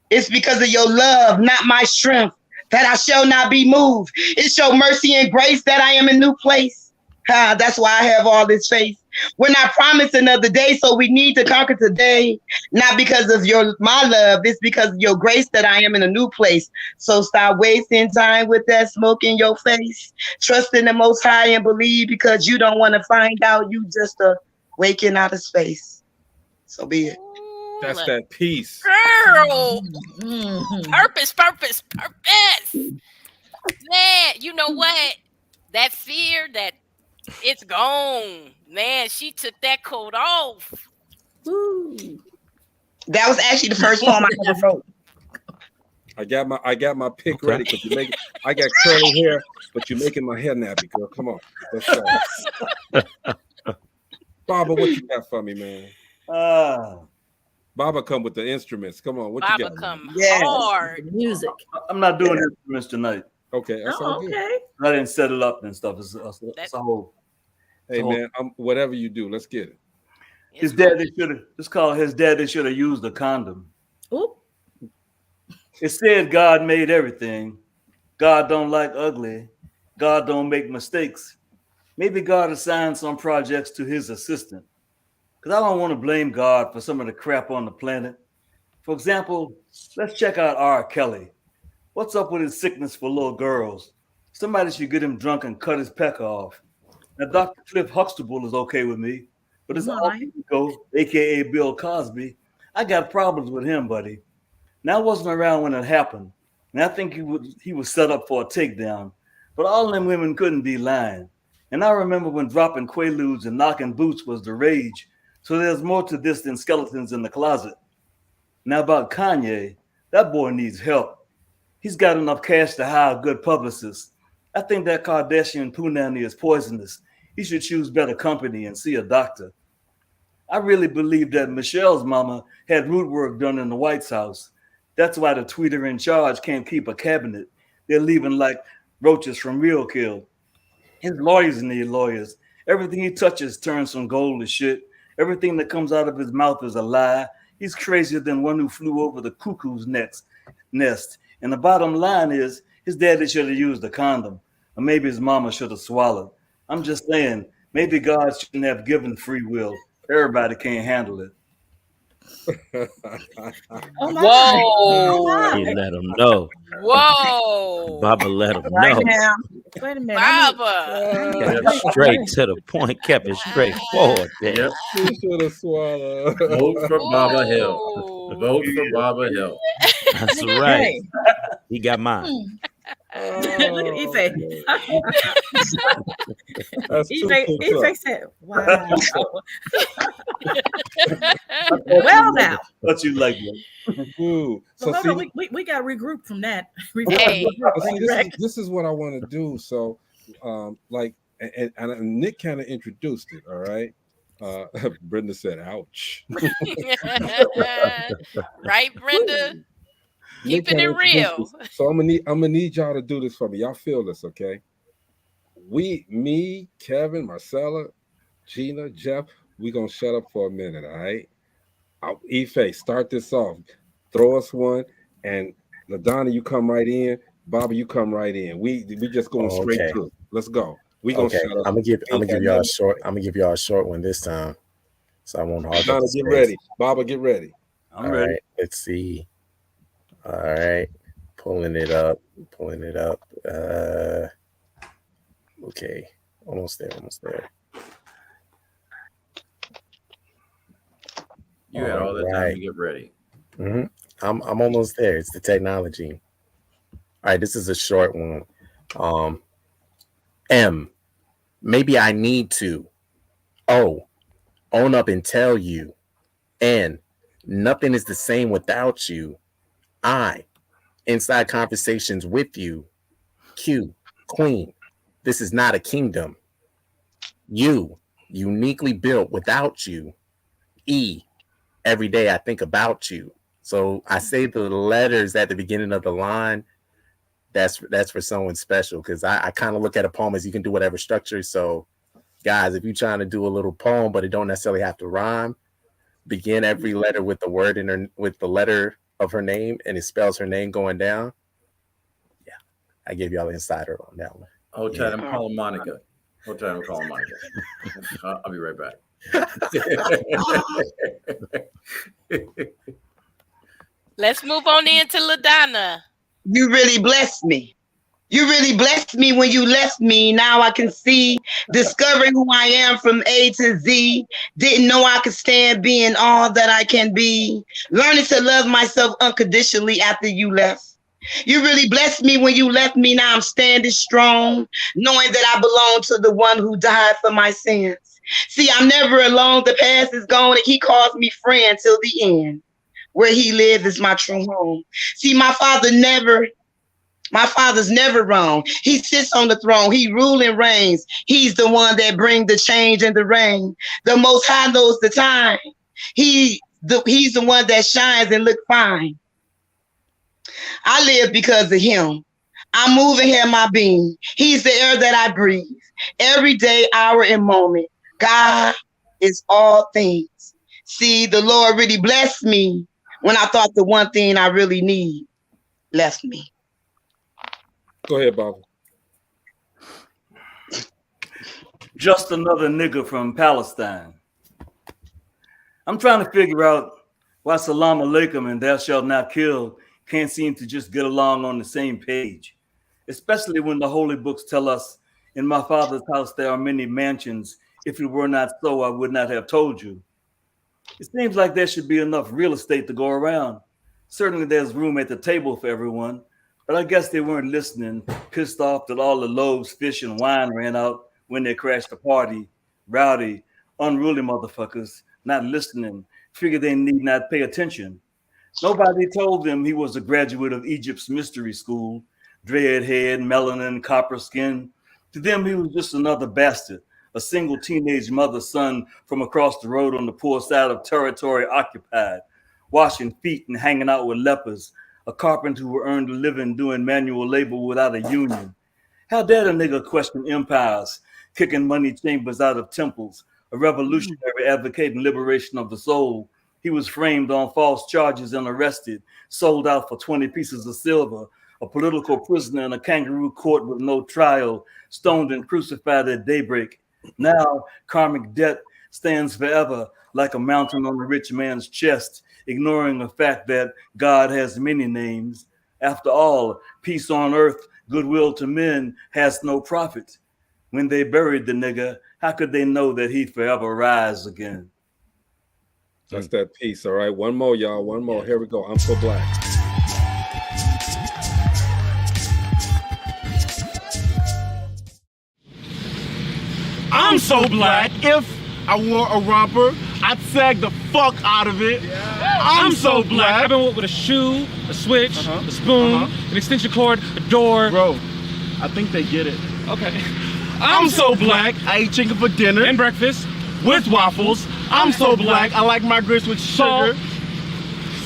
It's because of your love, not my strength, that I shall not be moved. It's your mercy and grace that I am in a new place. That's why I have all this faith. We're not promised another day, so we need to conquer today. Not because of my love, it's because of your grace that I am in a new place. So stop wasting time with that smoke in your face. Trust in the Most High and believe, because you don't want to find out you just waking out of space. So be it. That's that peace. Girl. Purpose. Man, you know what? That fear, that it's gone. Man, she took that coat off. That was actually the first poem I ever wrote. I got my pick ready because you make. I got curly hair, but you're making my hair nappy, girl. Come on, let's go. Baba, what you got for me, man? Baba come with the instruments. Come on, what Baba you got? Come hard. Music. I'm not doing instruments tonight. Okay, that's all good. I didn't set it up and stuff. It's a whole. Hey man, whatever you do, let's get it. His daddy should have. It's called his daddy should have used a condom. Ooh. It said God made everything. God don't like ugly. God don't make mistakes. Maybe God assigned some projects to his assistant. Because I don't want to blame God for some of the crap on the planet. For example, let's check out R. Kelly. What's up with his sickness for little girls? Somebody should get him drunk and cut his pecker off. Now, Dr. Cliff Huxtable is okay with me, but it's alter ego, a.k.a. Bill Cosby. I got problems with him, buddy. Now, I wasn't around when it happened, and I think he was set up for a takedown, but all them women couldn't be lying. And I remember when dropping Quaaludes and knocking boots was the rage, so there's more to this than skeletons in the closet. Now, about Kanye, that boy needs help. He's got enough cash to hire a good publicist. I think that Kardashian punani is poisonous. He should choose better company and see a doctor. I really believe that Michelle's mama had root work done in the White House. That's why the tweeter in charge can't keep a cabinet. They're leaving like roaches from Real Kill. His lawyers need lawyers. Everything he touches turns from gold to shit. Everything that comes out of his mouth is a lie. He's crazier than one who flew over the cuckoo's nest. And the bottom line is, his daddy should have used a condom. Or maybe his mama should have swallowed. I'm just saying, maybe God shouldn't have given free will. Everybody can't handle it. Whoa. He let him know. Whoa. Baba let him Right know. now. Wait a minute. Baba. Kept it straight to the point, kept it straightforward there. Yep. You should have swallowed. Vote for Baba Hill. Vote for Baba Hill. That's right. He got mine. Look at Ife. That's Ife said, wow. Well now. What you like that? Ooh. So So hold see, on, we got to regroup from that. Hey. this is what I want to do. So, like, and Nick kind of introduced it. All right. Brenda said, "Ouch." Right, Brenda? Nick Keeping it kinda introduced real. this. So I'm gonna need y'all to do this for me. Y'all feel this, okay? Me, Kevin, Marcella, Gina, Jeff, we gonna shut up for a minute, all right? Ife, start this off. Throw us one, and LaDonna, you come right in. Bobby, you come right in. We just going straight through. Let's go. We gonna shut up. I'm gonna give y'all a short. I'm gonna give y'all a short one this time, so I won't hog up LaDonna, the get space. ready. Baba, get ready. I'm ready. Right, let's see. All right, pulling it up. Okay, almost there. You had all that time to get ready. Mm-hmm. I'm almost there. It's the technology. All right, this is a short one. M, maybe I need to. O, own up and tell you. N, nothing is the same without you. I, inside conversations with you. Q, queen, this is not a kingdom. U, uniquely built without you. E, every day I think about you. So I say the letters at the beginning of the line. That's for someone special, because I kind of look at a poem as you can do whatever structure. So guys, if you're trying to do a little poem, but it don't necessarily have to rhyme, begin every letter with the word in her, with the letter of her name, and it spells her name going down. Yeah, I gave y'all the insider on that one. Hold tight, I'm calling Monica. Hold tight, I'm calling Monica. I'll be right back. Let's move on into LaDonna. You really blessed me. You really blessed me when you left me. Now I can see, discovering who I am from A to Z. Didn't know I could stand being all that I can be. Learning to love myself unconditionally after you left. You really blessed me when you left me. Now I'm standing strong, knowing that I belong to the one who died for my sins. See, I'm never alone. The past is gone, and he calls me friend till the end. Where he lives is my true home. See, my father's never wrong. He sits on the throne. He rules and reigns. He's the one that brings the change and the rain. The Most High knows the time. He's the one that shines and look fine. I live because of him. I move and have my being. He's the air that I breathe. Every day, hour, and moment. God is all things. See, the Lord really blessed me when I thought the one thing I really need left me. Go ahead, Bob. Just another nigga from Palestine. I'm trying to figure out why Salam Alaikum and Thou Shalt Not Kill can't seem to just get along on the same page, especially when the holy books tell us, in my father's house there are many mansions. If it were not so, I would not have told you. It seems like there should be enough real estate to go around. Certainly there's room at the table for everyone, but I guess they weren't listening, pissed off that all the loaves, fish, and wine ran out when they crashed the party. Rowdy, unruly motherfuckers, not listening, figured they need not pay attention. Nobody told them he was a graduate of Egypt's mystery school, dread head, melanin, copper skin. To them, he was just another bastard, a single teenage mother's son from across the road on the poor side of territory occupied, washing feet and hanging out with lepers, a carpenter who earned a living doing manual labor without a union. How dare a nigga question empires, kicking money chambers out of temples, a revolutionary advocating liberation of the soul. He was framed on false charges and arrested, sold out for 20 pieces of silver, a political prisoner in a kangaroo court with no trial, stoned and crucified at daybreak. Now, karmic debt stands forever like a mountain on a rich man's chest, ignoring the fact that God has many names. After all, peace on earth, goodwill to men has no profit. When they buried the nigga, how could they know that he'd forever rise again? That's that piece. All right. One more, y'all. One more. Here we go. I'm so black. I'm so black. If I wore a romper, I'd sag the fuck out of it. Yeah. I'm so black. I've been with a shoe, a switch, a spoon, an extension cord, a door. Bro, I think they get it. Okay. I'm so black. I eat chicken for dinner and breakfast with waffles. I'm so black. I like my grits with sugar.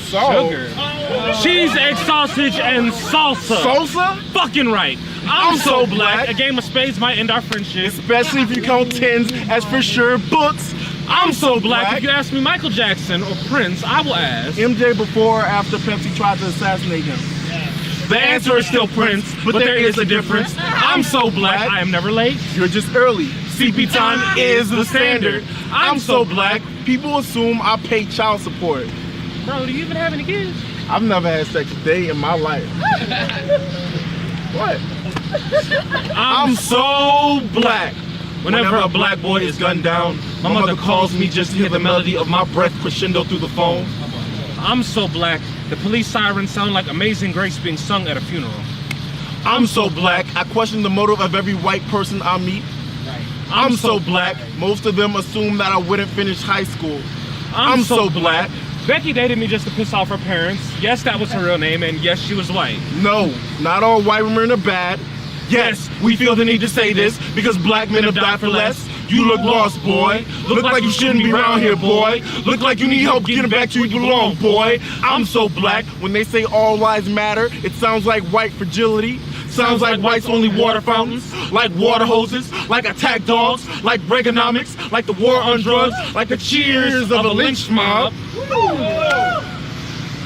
Sugar. Cheese, egg, sausage, and salsa. Salsa? Fucking right. I'm so black. A game of spades might end our friendship. Especially if you count tens as for sure books. I'm so black. If you ask me Michael Jackson or Prince, I will ask MJ before or after Pepsi tried to assassinate him. The answer is still Prince, but there is a difference. I'm so black. I am never late. You're just early. CP time is the standard. I'm so black. People assume I pay child support. Bro, do you even have any kids? I've never had sex a day in my life. What? I'm so black. Whenever a black boy is gunned down, my mother calls me just to hear the melody of my breath crescendo through the phone. I'm so black, the police sirens sound like Amazing Grace being sung at a funeral. I'm so black, I question the motive of every white person I meet. I'm so black, most of them assume that I wouldn't finish high school. I'm so black. Becky dated me just to piss off her parents. Yes, that was her real name, and yes, she was white. No, not all white women are bad. Yes, we feel the need to say this because black men have died for less. You look lost, boy. Look like you shouldn't be around here, boy. Look like you need help getting back to where you belong, boy. I'm so black. When they say all lives matter, it sounds like white fragility. Sounds like whites only water fountains, like water hoses, like attack dogs, like Reaganomics, like the war on drugs, like the cheers of a lynch mob.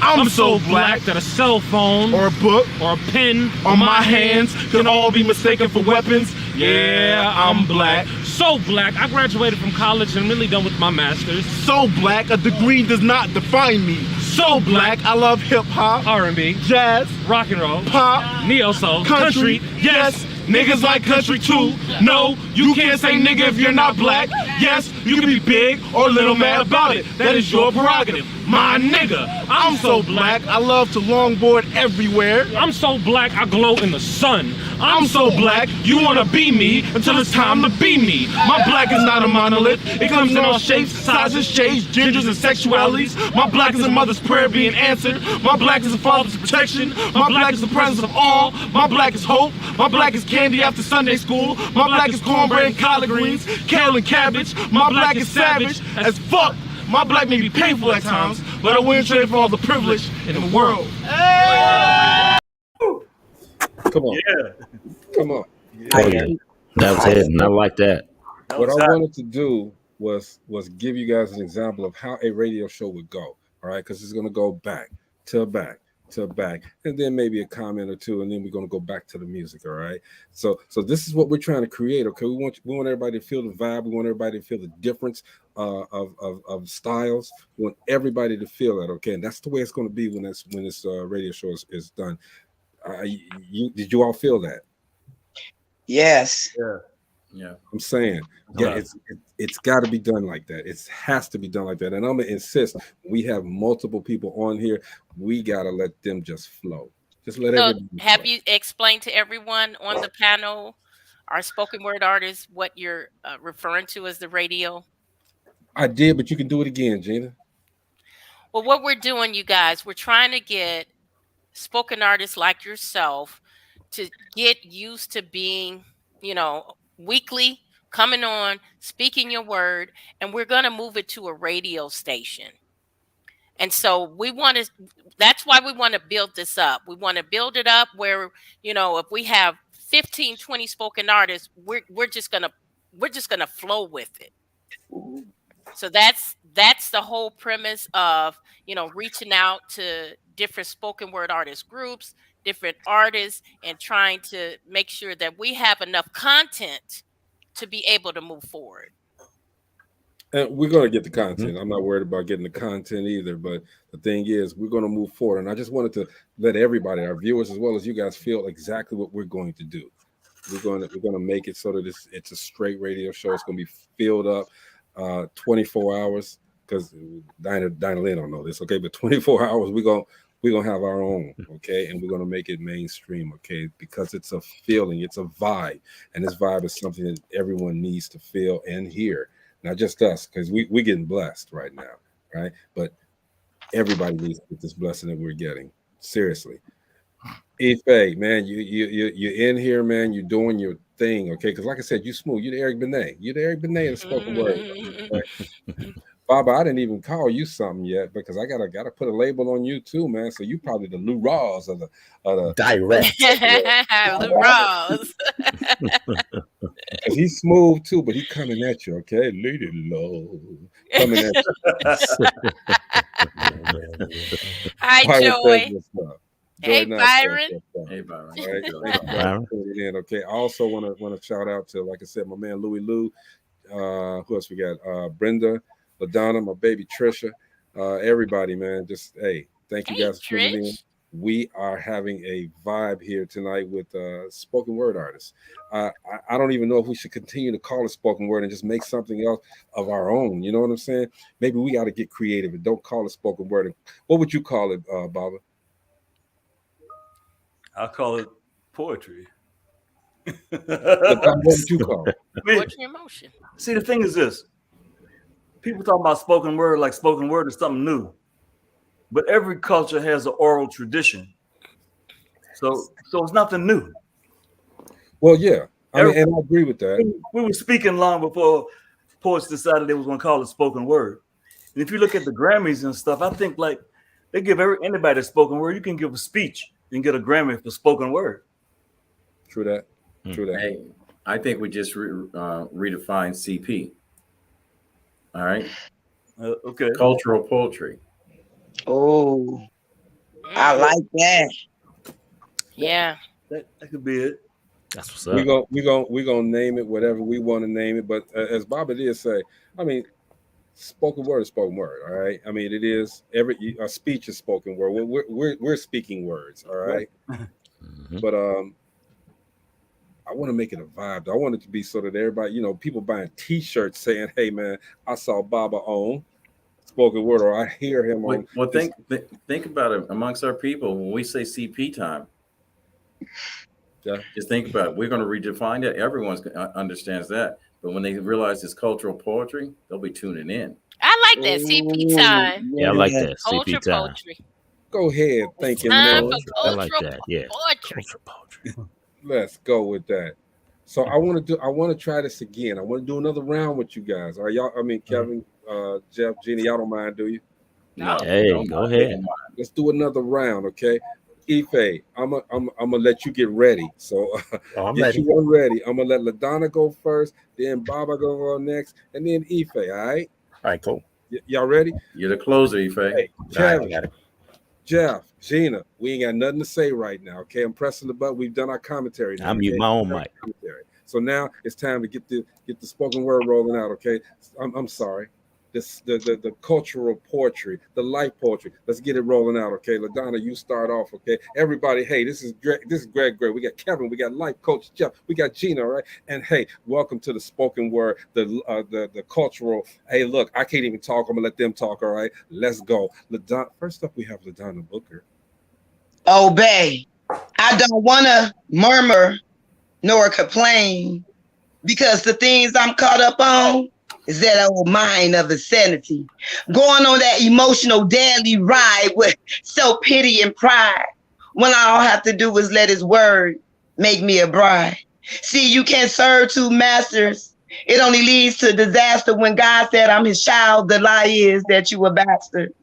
I'm so black that a cell phone or a book or a pen on my hands can all be mistaken for weapons. Yeah, I'm black. So black, I graduated from college and really done with my master's. So black, a degree does not define me. So black, I love hip hop, R&B, jazz, rock and roll, pop, neo soul, country. Yes, niggas like country too. No, you can't say nigga if you're not black. Yes, you can be big or little mad about it. That is your prerogative. My nigga, I'm so black, I love to longboard everywhere. I'm so black, I glow in the sun. I'm so black, you wanna be me until it's time to be me. My black is not a monolith, it comes in all shapes, sizes, shades, genders, and sexualities. My black is a mother's prayer being answered. My black is a father's protection. My black is the presence of all. My black is hope. My black is candy after Sunday school. My black is cornbread and collard greens, kale and cabbage. My black is savage as fuck. My black may be painful at times, but I wouldn't trade for all the privilege in the world. Come on. Yeah. Come on. Oh, yeah. That was it, and I like that. What I wanted to do was give you guys an example of how a radio show would go. All right, because it's going to go back to back to back, and then maybe a comment or two, and then we're going to go back to the music. All right. So this is what we're trying to create. Okay, we want everybody to feel the vibe. We want everybody to feel the difference of styles. We want everybody to feel that. Okay, and that's the way it's going to be when this radio show is done. Did you all feel that? Yes. Yeah. I'm saying, yeah, it's got to be done like that. It has to be done like that. And I'm gonna insist. We have multiple people on here. We gotta let them just flow. Just let everybody have flow. you explained to everyone on the panel, our spoken word artists, what you're referring to as the radio? I did, but you can do it again, Gina. Well, what we're doing, you guys, we're trying to get spoken artists like yourself to get used to being, weekly, coming on, speaking your word, and we're going to move it to a radio station. And so that's why we want to build this up. We want to build it up where, if we have 15, 20 spoken artists, we're just going to flow with it. So that's the whole premise of, reaching out to different spoken word artist groups, different artists, and trying to make sure that we have enough content to be able to move forward. And we're going to get the content. I'm not worried about getting the content either, but the thing is, we're going to move forward. And I just wanted to let everybody, our viewers, as well as you guys, feel exactly what we're going to do. We're going to make it so that it's a straight radio show. It's going to be filled up 24 hours, because Dinah Lynn don't know this, okay? But 24 hours, we're gonna have our own, okay? And we're gonna make it mainstream, okay? Because it's a feeling, it's a vibe, and this vibe is something that everyone needs to feel and hear, not just us, because we're getting blessed right now, right? But everybody needs to get this blessing that we're getting. Seriously, Ife, man, you're in here, man. You're doing your thing, okay? Because like I said, you smooth. You're the Eric Benet. You're the Eric Benet of spoken word. Right? Baba, I didn't even call you something yet because I gotta put a label on you too, man. So you probably the Lou Rawls of the direct. Lou Rawls. He's smooth too, but he's coming at you, okay? Lady Low coming at you. Hi, Joy. Hey, Byron. Hey, Byron. Right, okay. I also want to shout out to, like I said, my man Louie Lou. Who else we got? Brenda, LaDonna, my baby Trisha, everybody, man. Just thank you guys for tuning in. we are having a vibe here tonight with spoken word artists. I don't even know if we should continue to call it spoken word and just make something else of our own. You know what I'm saying? Maybe we got to get creative and don't call it spoken word. What would you call it, Baba? I call it poetry. What would you call it? Poetry in motion. See, the thing is this: people talk about spoken word like spoken word is something new, but every culture has an oral tradition. So it's nothing new. Well, yeah, I mean, and I agree with that. We were speaking long before poets decided they was going to call it spoken word. And if you look at the Grammys and stuff, I think like they give anybody a spoken word. You can give a speech and get a Grammy for spoken word. True that. True that. Hey, I think we just redefined CP. All right. Okay. Cultural poetry. Oh, I like that. Yeah. That could be it. That's what's up. We're gonna name it whatever we want to name it. But as Baba did say, I mean, spoken word is spoken word. All right. I mean, it is a speech is spoken word. We're speaking words. All right. But I want to make it a vibe. I want it to be so that everybody, people buying T-shirts saying, "Hey, man, I saw Baba on spoken word," or I hear him on. Well, think about it amongst our people when we say CP time. Yeah. Just think about it. We're going to redefine that. Everyone understands that, but when they realize it's cultural poetry, they'll be tuning in. I like that CP time. Yeah, I like that Culture CP time. poetry. Go ahead, thinking Time man. for I like that. Yeah. poetry. Let's go with that. So I want to try this again. I want to do another round with you guys. Are y'all? I mean, Kevin, Jeff, Jeannie, y'all don't mind, do you? No. Hey, go ahead. Let's do another round, okay? Ife, I'm gonna let you get ready. So I'm get ready. you one ready. I'm gonna let LaDonna go first, then Baba go on next, and then Ife. All right? All right, cool. Y'all ready? You're the closer, Ife. Hey, Kevin, Jeff, Gina, we ain't got nothing to say right now. Okay, I'm pressing the button. We've done our commentary now. I mute my own mic. So now it's time to get the spoken word rolling out. Okay, I'm sorry. The cultural poetry, the life poetry. Let's get it rolling out. Okay, LaDonna, you start off. Okay, everybody. Hey, this is Greg. We got Kevin. We got life coach Jeff. We got Gina. All right, and hey, welcome to the spoken word, the cultural. Hey, look, I can't even talk. I'm gonna let them talk. All right, let's go. LaDonna. First up, we have LaDonna Booker. Obey. I don't want to murmur nor complain because the things I'm caught up on is that old mind of insanity. Going on that emotional daily ride with self-pity and pride when all I have to do is let his word make me a bride. See, you can't serve two masters. It only leads to disaster. When God said I'm his child, the lie is that you a bastard.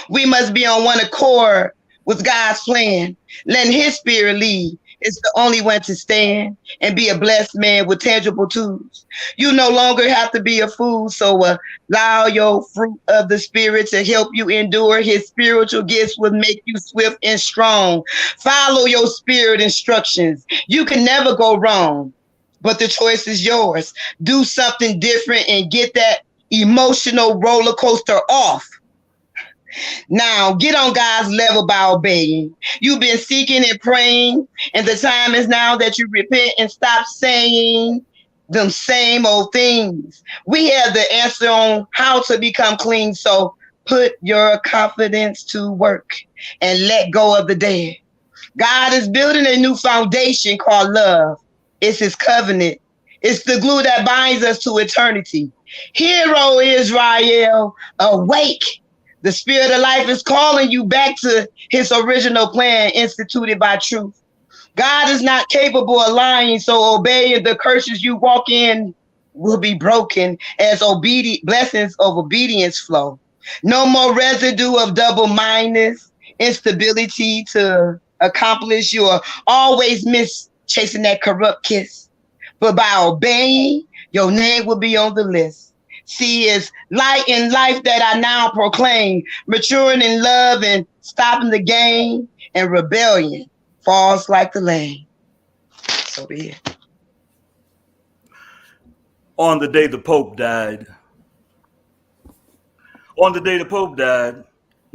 We must be on one accord with God's plan, letting his spirit lead. It's the only one to stand and be a blessed man with tangible tools. You no longer have to be a fool, so allow your fruit of the spirit to help you endure. His spiritual gifts will make you swift and strong. Follow your spirit instructions. You can never go wrong, but the choice is yours. Do something different and get that emotional roller coaster off. Now, get on God's level by obeying. You've been seeking and praying, and the time is now that you repent and stop saying them same old things. We have the answer on how to become clean, so put your confidence to work and let go of the dead. God is building a new foundation called love. It's his covenant. It's the glue that binds us to eternity. Hear, O Israel, awake. The spirit of life is calling you back to his original plan instituted by truth. God is not capable of lying, so obey, and the curses you walk in will be broken as blessings of obedience flow. No more residue of double-mindedness, instability to accomplish. You are always miss chasing that corrupt kiss. But by obeying, your name will be on the list. See, it's light in life that I now proclaim, maturing in love and stopping the game, and rebellion falls like the lame. So be it. On the day the Pope died,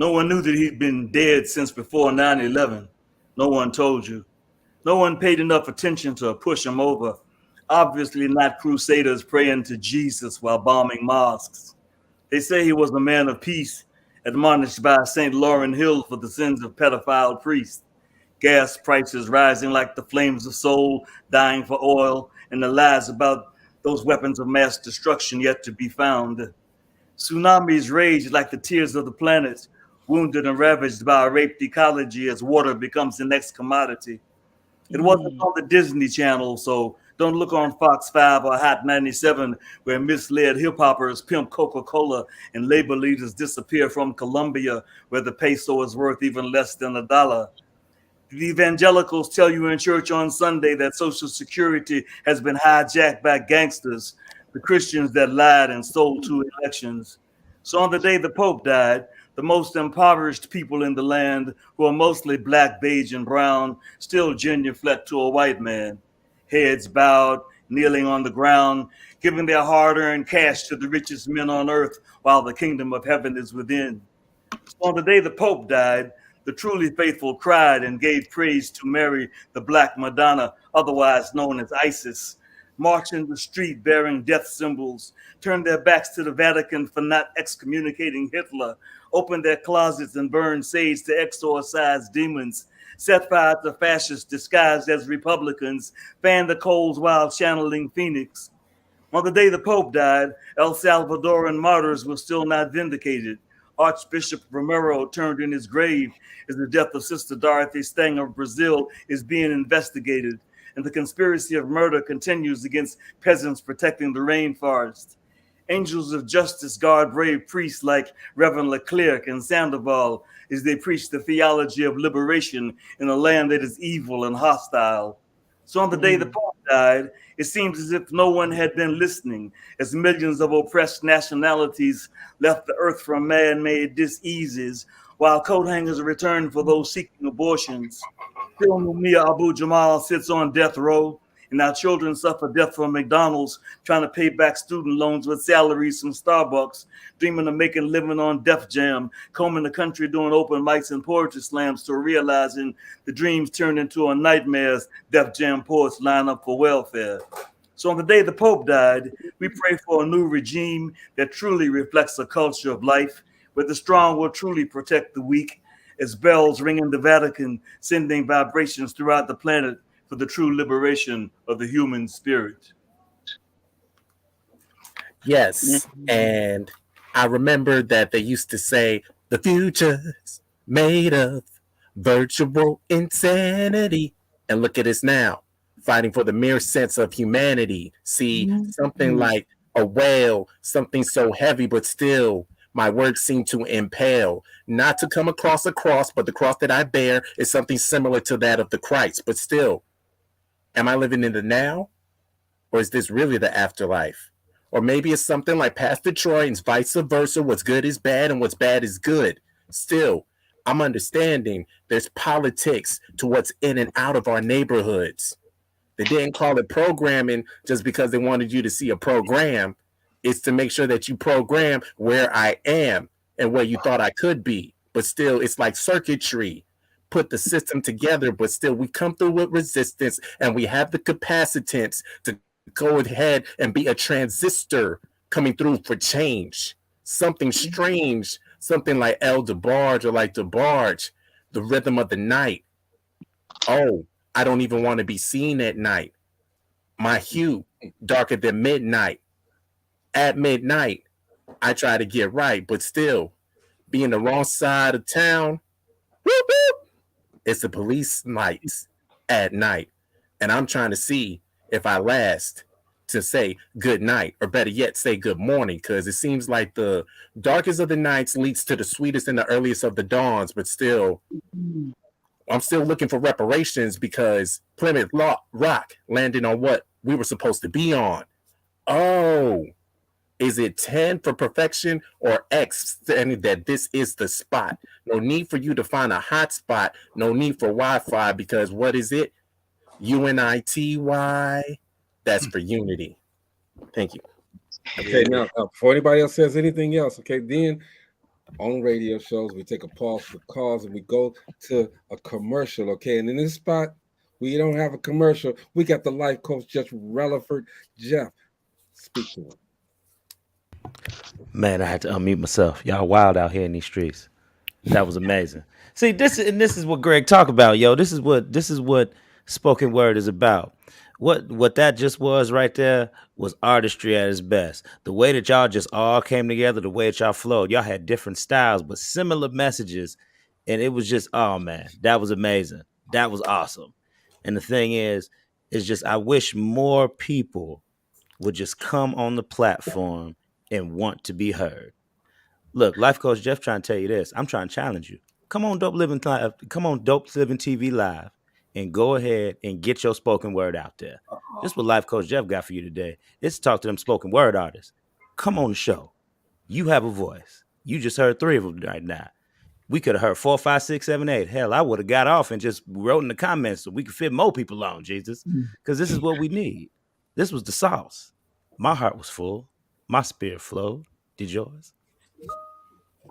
No one knew that he'd been dead since before 9/11. No one told you. No one paid enough attention to push him over. Obviously not crusaders praying to Jesus while bombing mosques. They say he was a man of peace, admonished by St. Laurent Hill for the sins of pedophile priests. Gas prices rising like the flames of soul, dying for oil, and the lies about those weapons of mass destruction yet to be found. Tsunamis rage like the tears of the planets, wounded and ravaged by a raped ecology as water becomes the next commodity. It wasn't on the Disney Channel, so don't look on Fox 5 or Hot 97 where misled hip-hoppers pimp Coca-Cola and labor leaders disappear from Colombia where the peso is worth even less than $1. The evangelicals tell you in church on Sunday that Social Security has been hijacked by gangsters, the Christians that lied and stole 2 elections. So on the day the Pope died, the most impoverished people in the land, who are mostly black, beige, and brown, still genuflect to a white man, heads bowed, kneeling on the ground, giving their hard-earned cash to the richest men on earth while the kingdom of heaven is within. So on the day the Pope died, the truly faithful cried and gave praise to Mary, the Black Madonna, otherwise known as Isis, marched in the street bearing death symbols, turned their backs to the Vatican for not excommunicating Hitler, opened their closets and burned sage to exorcise demons, set fire to fascists disguised as Republicans, fanned the coals while channeling Phoenix. On the day the Pope died, El Salvadoran martyrs were still not vindicated. Archbishop Romero turned in his grave as the death of Sister Dorothy Stang of Brazil is being investigated, and the conspiracy of murder continues against peasants protecting the rainforest. Angels of justice guard brave priests like Reverend Leclerc and Sandoval as they preach the theology of liberation in a land that is evil and hostile. So on the day the Pope died, it seems as if no one had been listening, as millions of oppressed nationalities left the earth from man-made diseases, while coat hangers returned for those seeking abortions. Still, Mumia Abu Jamal sits on death row, and our children suffer death from McDonald's, trying to pay back student loans with salaries from Starbucks, dreaming of making a living on Def Jam, combing the country doing open mics and poetry slams, to realizing the dreams turned into a nightmare as Def Jam poets line up for welfare. So on the day the Pope died, we pray for a new regime that truly reflects a culture of life, where the strong will truly protect the weak, as bells ring in the Vatican, sending vibrations throughout the planet for the true liberation of the human spirit. Yes. And I remember that they used to say the future's made of virtual insanity. And look at us now, fighting for the mere sense of humanity. See, something like a whale, something so heavy, but still my words seem to impale, not to come across a cross, but the cross that I bear is something similar to that of the Christ. But still, am I living in the now? Or is this really the afterlife? Or maybe it's something like Pastor Troy and vice versa. What's good is bad and what's bad is good. Still, I'm understanding there's politics to what's in and out of our neighborhoods. They didn't call it programming just because they wanted you to see a program. It's to make sure that you program where I am and where you thought I could be. But still, it's like circuitry. Put the system together, but still we come through with resistance, and we have the capacitance to go ahead and be a transistor coming through for change. Something strange, something like El DeBarge or like DeBarge, the rhythm of the night. Oh, I don't even want to be seen at night. My hue, darker than midnight. At midnight, I try to get right, but still, being the wrong side of town, whoop, whoop, it's the police lights at night. And I'm trying to see if I last to say good night, or better yet, say good morning, because it seems like the darkest of the nights leads to the sweetest and the earliest of the dawns. But still, I'm still looking for reparations, because Plymouth Rock landed on what we were supposed to be on. Oh, is it 10 for perfection or X saying that this is the spot? No need for you to find a hot spot. No need for Wi-Fi, because what is it? UNITY. That's for unity. Thank you. Okay, now before anybody else says anything else, okay, then on radio shows. We take a pause for calls and we go to a commercial, okay? And in this spot, we don't have a commercial. We got the life coach, Jeff Relaford. Jeff, speak to him. Man, I had to unmute myself. Y'all wild out here in these streets. That was amazing. See, this is what Greg talk about, yo. This is what spoken word is about. What that just was right there was artistry at its best. The way that y'all just all came together, the way that y'all flowed. Y'all had different styles, but similar messages. And it was just, oh man, that was amazing. That was awesome. And the thing is just I wish more people would just come on the platform and want to be heard. Look, life coach Jeff trying to tell you this. I'm trying to challenge you. Come on, Dope Living Live. Come on, Dope Living TV Live, and go ahead and get your spoken word out there. This is what life coach Jeff got for you today. It's to talk to them spoken word artists. Come on the show. You have a voice. You just heard 3 of them right now. We could have heard 4, 5, 6, 7, 8. Hell, I would have got off and just wrote in the comments so we could fit more people on, Jesus. Because this is what we need. This was the sauce. My heart was full. My spirit flowed. Did yours?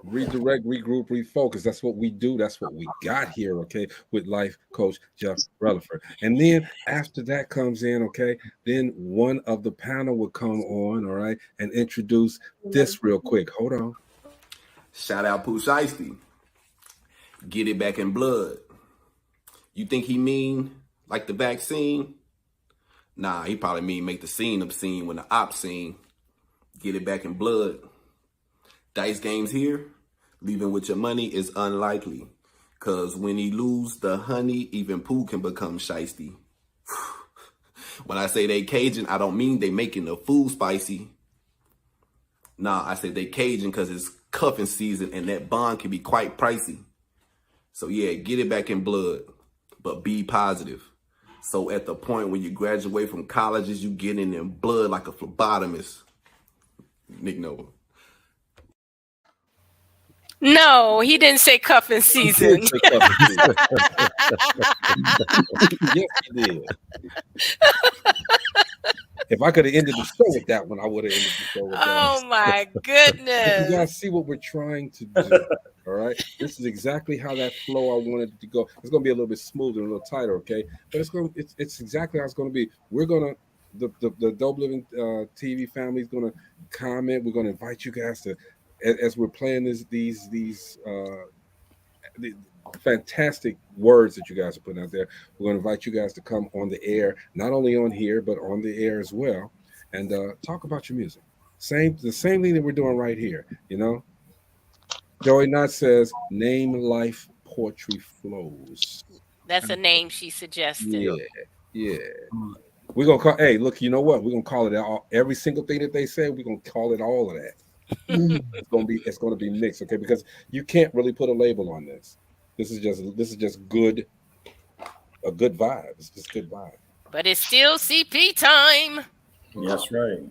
Redirect, regroup, refocus. That's what we do. That's what we got here, okay, with life coach Jeff Relaford. And then after that comes in, okay, then one of the panel would come on, all right, and introduce this real quick. Hold on. Shout out Pooh Shiesty. Get it back in blood. You think he mean like the vaccine? Nah, he probably mean make the scene obscene when the op scene. Get it back in blood. Dice games here, leaving with your money is unlikely. Cause when he lose the honey, even Pooh can become shiesty. When I say they Cajun, I don't mean they making the food spicy. Nah, I say they Cajun cause it's cuffing season and that bond can be quite pricey. So yeah, get it back in blood, but be positive. So at the point when you graduate from colleges, you get in blood like a phlebotomist. Nick Noah. No, he didn't say cuffing season. Yes, he did. If I could have ended the show with that one, I would have ended the show with that. Oh my goodness. You guys see what we're trying to do. All right. This is exactly how that flow I wanted it to go. It's gonna be a little bit smoother, a little tighter, okay? But it's exactly how it's gonna be. We're gonna the Dope Living TV family is gonna comment. We're gonna invite you guys to as we're playing these fantastic words that you guys are putting out there. We're going to invite you guys to come on the air, not only on here, but on the air as well, and talk about your music. The same thing that we're doing right here, you know? Joey Knott says, name life poetry flows. That's a name she suggested. Yeah. We're going to call, hey, look, you know what? We're going to call it all, every single thing that they say, we're going to call it all of that. It's going to be mixed, okay? Because you can't really put a label on this. This is just good, a good vibe. It's just good vibe. But it's still CP time. That's right.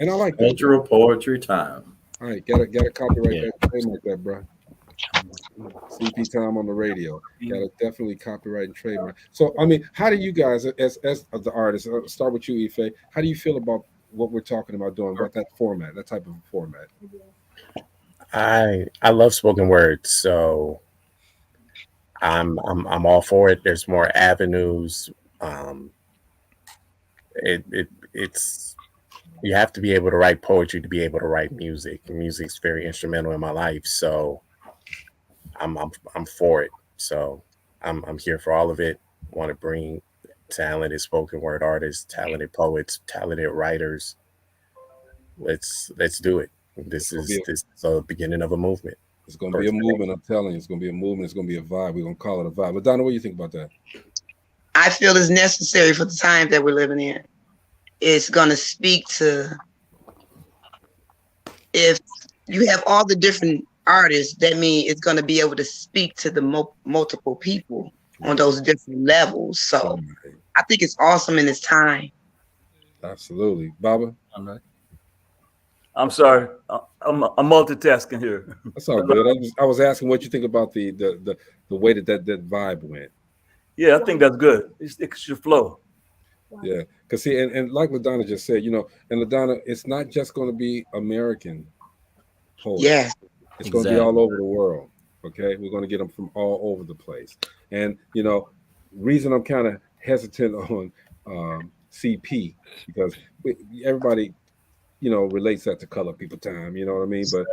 And I like that. Cultural poetry time. All right, got a copyright that trademark that, bro. CP time on the radio. Got to definitely copyright and trademark. So, I mean, how do you guys, as the artists, start with you, Ife, how do you feel about what we're talking about doing, about that format, that type of format? I love spoken word, so I'm all for it. There's more avenues. It's you have to be able to write poetry to be able to write music. And music's very instrumental in my life, so I'm for it. So I'm here for all of it. Want to bring talented spoken word artists, talented poets, talented writers. Let's do it. This is the beginning of a movement. It's going to be a movement. I'm telling you, it's going to be a movement. It's going to be a vibe. We're going to call it a vibe. But Donna, what do you think about that? I feel it's necessary for the time that we're living in. It's going to speak to, if you have all the different artists, that means it's going to be able to speak to the multiple people on those different levels. So I think it's awesome in this time. Absolutely. Baba? I'm sorry. I'm multitasking here. That's all good. I was asking what you think about the way that vibe went. Yeah, I think that's good. It should flow. Yeah, because see, and like LaDonna just said, you know, and LaDonna, it's not just going to be American poets. Yes. It's going to be all over the world. Okay, we're going to get them from all over the place. And reason I'm kind of hesitant on CP because everybody relates that to color people time. You know what I mean? But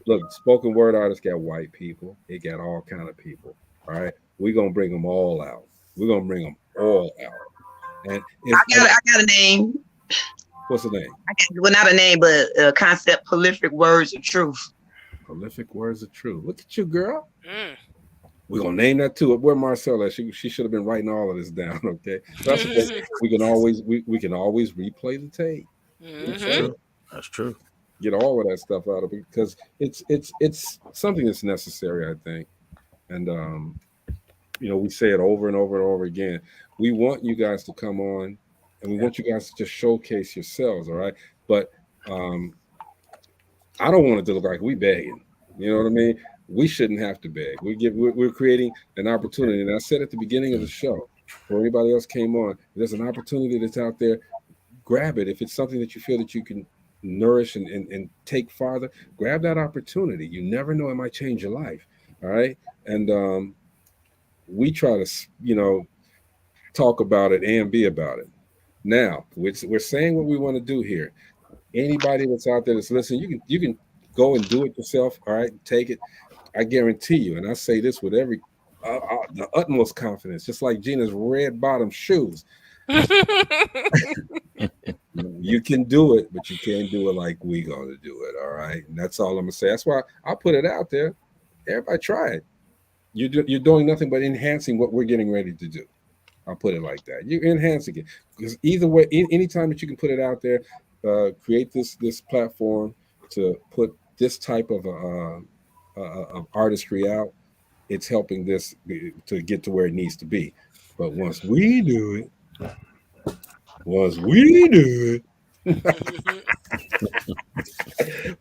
look, spoken word artists got white people. It got all kind of people. All right, we're gonna bring them all out. We're gonna bring them all out. And I got a name. What's the name? Well, not a name, but a concept. Prolific words of truth. Prolific words of truth. Look at you, girl. Mm. We're gonna name that too. Where Marcella? She should have been writing all of this down. Okay, that's okay. We can always replay the tape. Mm-hmm. That's true. Get all of that stuff out of it because it's something that's necessary, I think. And we say it over and over and over again. We want you guys to come on, and we want you guys to just showcase yourselves. All right, but I don't want it to look like we begging. You know what I mean? We shouldn't have to beg. We're creating an opportunity. And I said at the beginning of the show, before anybody else came on, there's an opportunity that's out there. Grab it. If it's something that you feel that you can nourish and take farther, grab that opportunity. You never know, it might change your life. All right. And we try to, talk about it and be about it. Now, we're saying what we want to do here. Anybody that's out there that's listening, you can go and do it yourself. All right, take it. I guarantee you, and I say this with the utmost confidence, just like Gina's red bottom shoes. You can do it, but you can't do it like we gonna do it. All right, and that's all I'm gonna say. That's why I put it out there. Everybody try it. You're doing nothing but enhancing what we're getting ready to do. I'll put it like that. You're enhancing it because either way, anytime that you can put it out there, create this platform to put this type of artistry out, it's helping this to get to where it needs to be. But once we do it,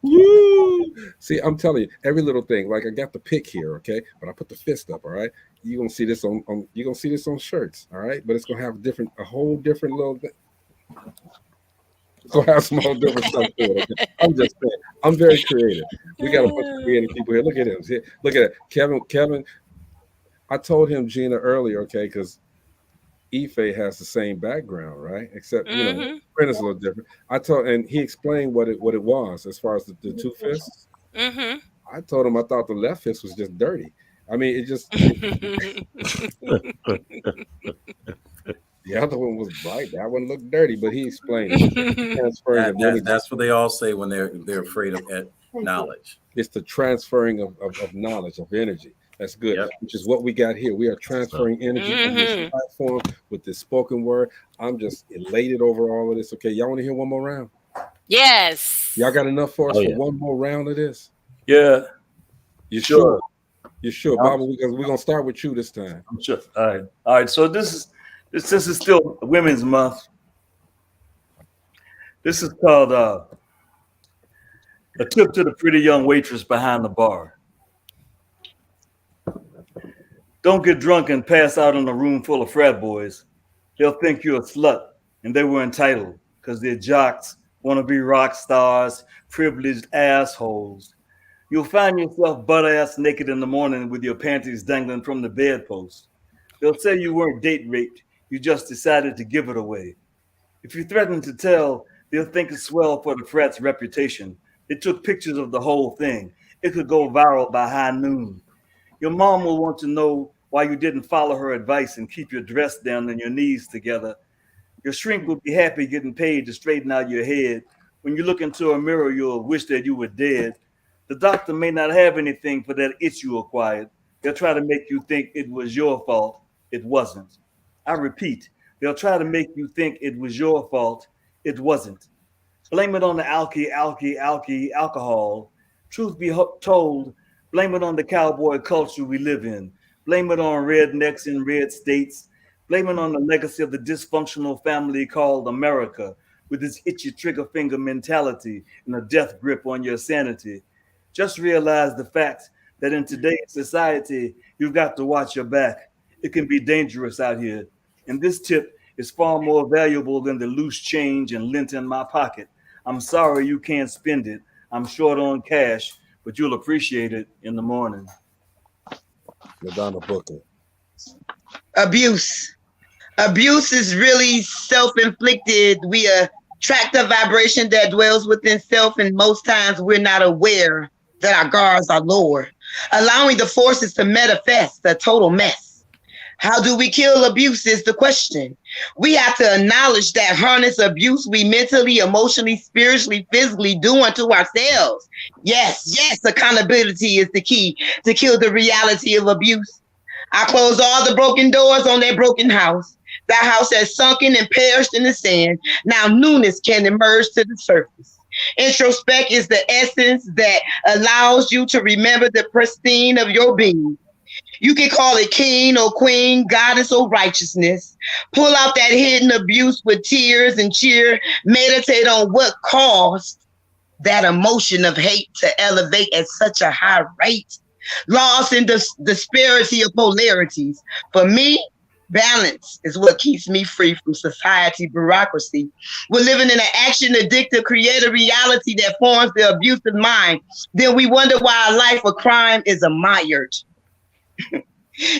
woo! See, I'm telling you, every little thing. Like I got the pick here, okay, but I put the fist up. All right, you're gonna see this on you're gonna see this on shirts. All right, but it's gonna have a whole different little thing. So have some whole different stuff to it. Okay? I'm just saying, I'm very creative. We got a bunch of creative people here. Look at him. Look at it. Kevin. I told him Gina earlier, okay, because Ife has the same background, right? Except print is a little different. And he explained what it was as far as the two fists. Mm-hmm. I told him I thought the left fist was just dirty. I mean, it just the other one was bright. That one looked dirty, but he explained it. That's what they all say when they're afraid of knowledge. It's the transferring of knowledge, of energy. That's good, which is what we got here. We are transferring energy on this platform with this spoken word. I'm just elated over all of this. Okay, y'all want to hear one more round? Yes. Y'all got enough for us for one more round of this? Yeah. You sure? You sure, Baba? We're gonna start with you this time. I'm sure. All right. So this is still Women's Month. This is called A Tip to the Pretty Young Waitress Behind the Bar. Don't get drunk and pass out in a room full of frat boys. They'll think you're a slut and they were entitled because they're jocks, want to be rock stars, privileged assholes. You'll find yourself butt-ass naked in the morning with your panties dangling from the bedpost. They'll say you weren't date raped. You just decided to give it away. If you threaten to tell, they'll think it's swell for the frat's reputation. They took pictures of the whole thing. It could go viral by high noon. Your mom will want to know why you didn't follow her advice and keep your dress down and your knees together. Your shrink will be happy getting paid to straighten out your head. When you look into a mirror, you'll wish that you were dead. The doctor may not have anything for that itch you acquired. They'll try to make you think it was your fault. It wasn't. I repeat, they'll try to make you think it was your fault. It wasn't. Blame it on the alcohol. Truth be told, blame it on the cowboy culture we live in. Blame it on rednecks in red states. Blame it on the legacy of the dysfunctional family called America with its itchy trigger finger mentality and a death grip on your sanity. Just realize the fact that in today's society, you've got to watch your back. It can be dangerous out here. And this tip is far more valuable than the loose change and lint in my pocket. I'm sorry you can't spend it. I'm short on cash, but you'll appreciate it in the morning. Madonna Booker. Abuse. Abuse is really self-inflicted. We attract a vibration that dwells within self, and most times we're not aware that our guards are lower, allowing the forces to manifest a total mess. How do we kill abuse is the question. We have to acknowledge that harness abuse we mentally, emotionally, spiritually, physically do unto ourselves. Yes, accountability is the key to kill the reality of abuse. I close all the broken doors on that broken house. That house has sunken and perished in the sand. Now newness can emerge to the surface. Introspect is the essence that allows you to remember the pristine of your being. You can call it king or queen, goddess or righteousness. Pull out that hidden abuse with tears and cheer. Meditate on what caused that emotion of hate to elevate at such a high rate. Lost in the disparity of polarities. For me, balance is what keeps me free from society bureaucracy. We're living in an action addictive creative reality that forms the abusive mind. Then we wonder why a life of crime is admired.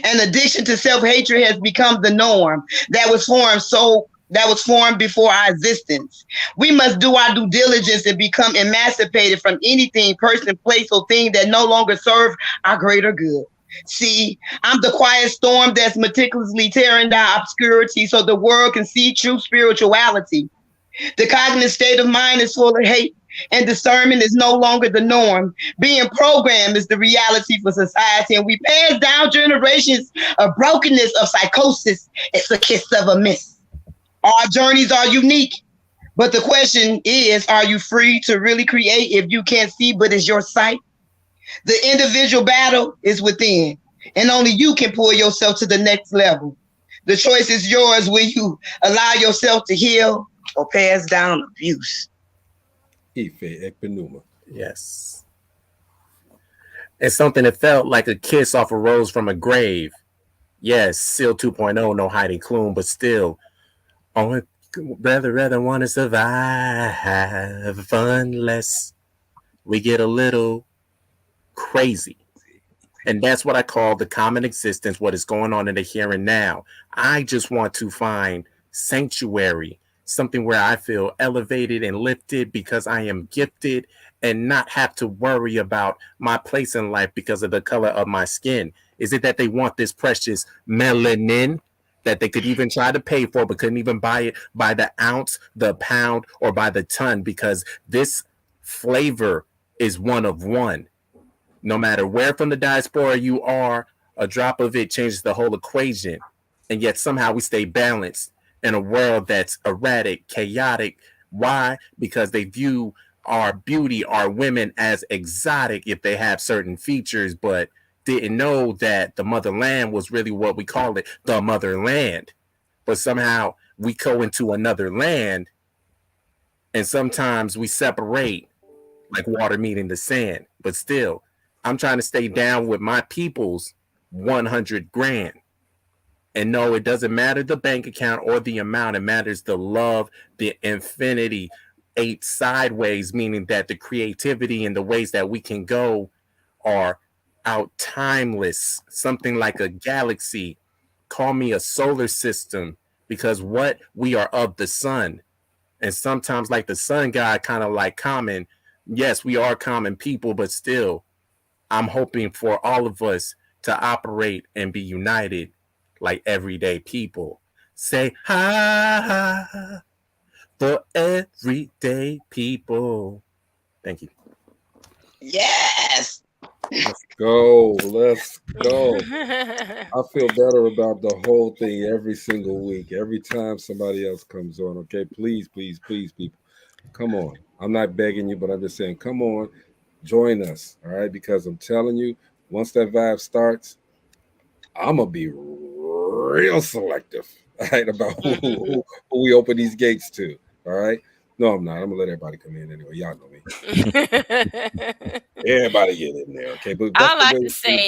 An addiction to self-hatred has become the norm that was formed before our existence. We must do our due diligence and become emancipated from anything, person, place, or thing that no longer serve our greater good. See, I'm the quiet storm that's meticulously tearing down obscurity so the world can see true spirituality. The cognitive state of mind is full of hate, and discernment is no longer the norm. Being programmed is the reality for society, and we pass down generations of brokenness, of psychosis. It's a kiss of a miss. Our journeys are unique, but the question is, are you free to really create if you can't see but it's your sight? The individual battle is within, and only you can pull yourself to the next level. The choice is yours. Will you allow yourself to heal or pass down abuse? Ife Ekpenuma. Yes. It's something that felt like a kiss off a rose from a grave. Yes, Seal 2.0, no Heidi Klum, but still, only rather want to survive unless we get a little crazy. And that's what I call the common existence, what is going on in the here and now. I just want to find sanctuary, something where I feel elevated and lifted because I am gifted and not have to worry about my place in life because of the color of my skin. Is it that they want this precious melanin that they could even try to pay for but couldn't even buy it by the ounce, the pound, or by the ton because this flavor is one of one? No matter where from the diaspora you are, a drop of it changes the whole equation. And yet somehow we stay balanced in a world that's erratic, chaotic. Why? Because they view our beauty, our women as exotic if they have certain features, but didn't know that the motherland was really what we call it, the motherland. But somehow we go into another land and sometimes we separate like water meeting the sand. But still, I'm trying to stay down with my people's 100 grand. And no, it doesn't matter the bank account or the amount. It matters the love, the infinity, 8 sideways, meaning that the creativity and the ways that we can go are out timeless. Something like a galaxy. Call me a solar system because what we are of the sun. And sometimes like the sun god, kind of like common. Yes, we are common people, but still, I'm hoping for all of us to operate and be united like everyday people. Say hi for everyday people. Thank you. Yes. Let's go. Let's go. I feel better about the whole thing every single week, every time somebody else comes on. Okay, please, please, please, people, come on. I'm not begging you, but I'm just saying, come on, join us. All right, because I'm telling you, once that vibe starts, I'm gonna be real selective, all right, about who we open these gates to. All right. No, I'm not. I'm gonna let everybody come in anyway. Y'all know me. Everybody get in there, okay? But that's All the I way can it's gonna be.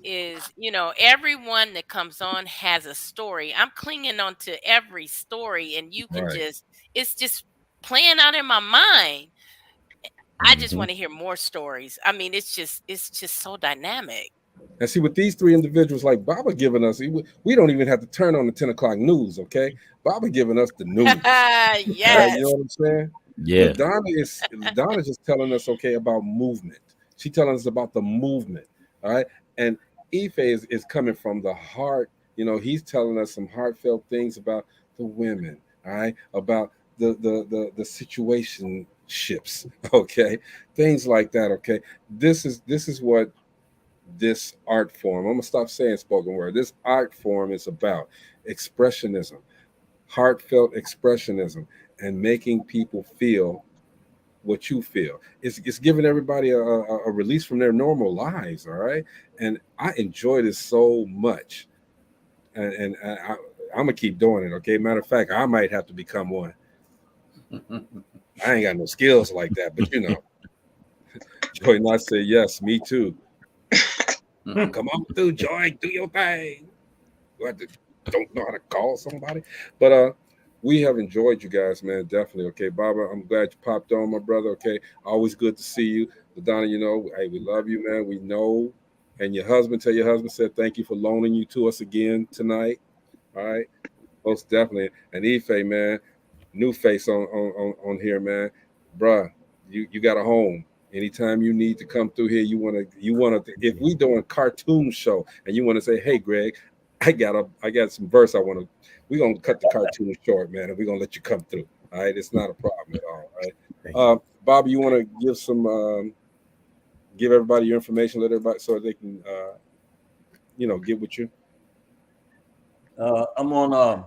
say is, everyone that comes on has a story. I'm clinging on to every story, and you can Right. it's just playing out in my mind. I just want to hear more stories. I mean, it's just so dynamic. And see, with these three individuals like Baba giving us, we don't even have to turn on the 10 o'clock news, okay? Baba giving us the news. Yes. You know what I'm saying? Yeah. Donna's just telling us, okay, about movement. She's telling us about the movement, all right? And Ife is coming from the heart. You know, he's telling us some heartfelt things about the women, all right? About the situationships, okay? Things like that, okay? This is what this art form, I'm gonna stop saying spoken word. This art form is about expressionism, heartfelt expressionism, and making people feel what you feel. It's giving everybody a release from their normal lives, all right? And I enjoy this so much. And I'm gonna keep doing it, okay? Matter of fact, I might have to become one. I ain't got no skills like that, but you know. Joy Not said yes, me too. Come on through, Joy, do your thing. Don't know how to call somebody, but we have enjoyed you guys, man. Definitely. Okay, Baba, I'm glad you popped on, my brother. Okay, always good to see you. Donna, you know, hey, we love you, man. We know, and your husband, tell your husband, said thank you for loaning you to us again tonight. All right, most definitely. And Ife, man, new face on here, man, bruh. You got a home. Anytime you need to come through here, you wanna. If we doing cartoon show and you want to say, hey, Greg, I got some verse I want to. We're gonna cut the cartoon short, man, and we're gonna let you come through. All right, it's not a problem at all. All right, Bobby, you want to give some, give everybody your information, let everybody so they can, get with you. I'm on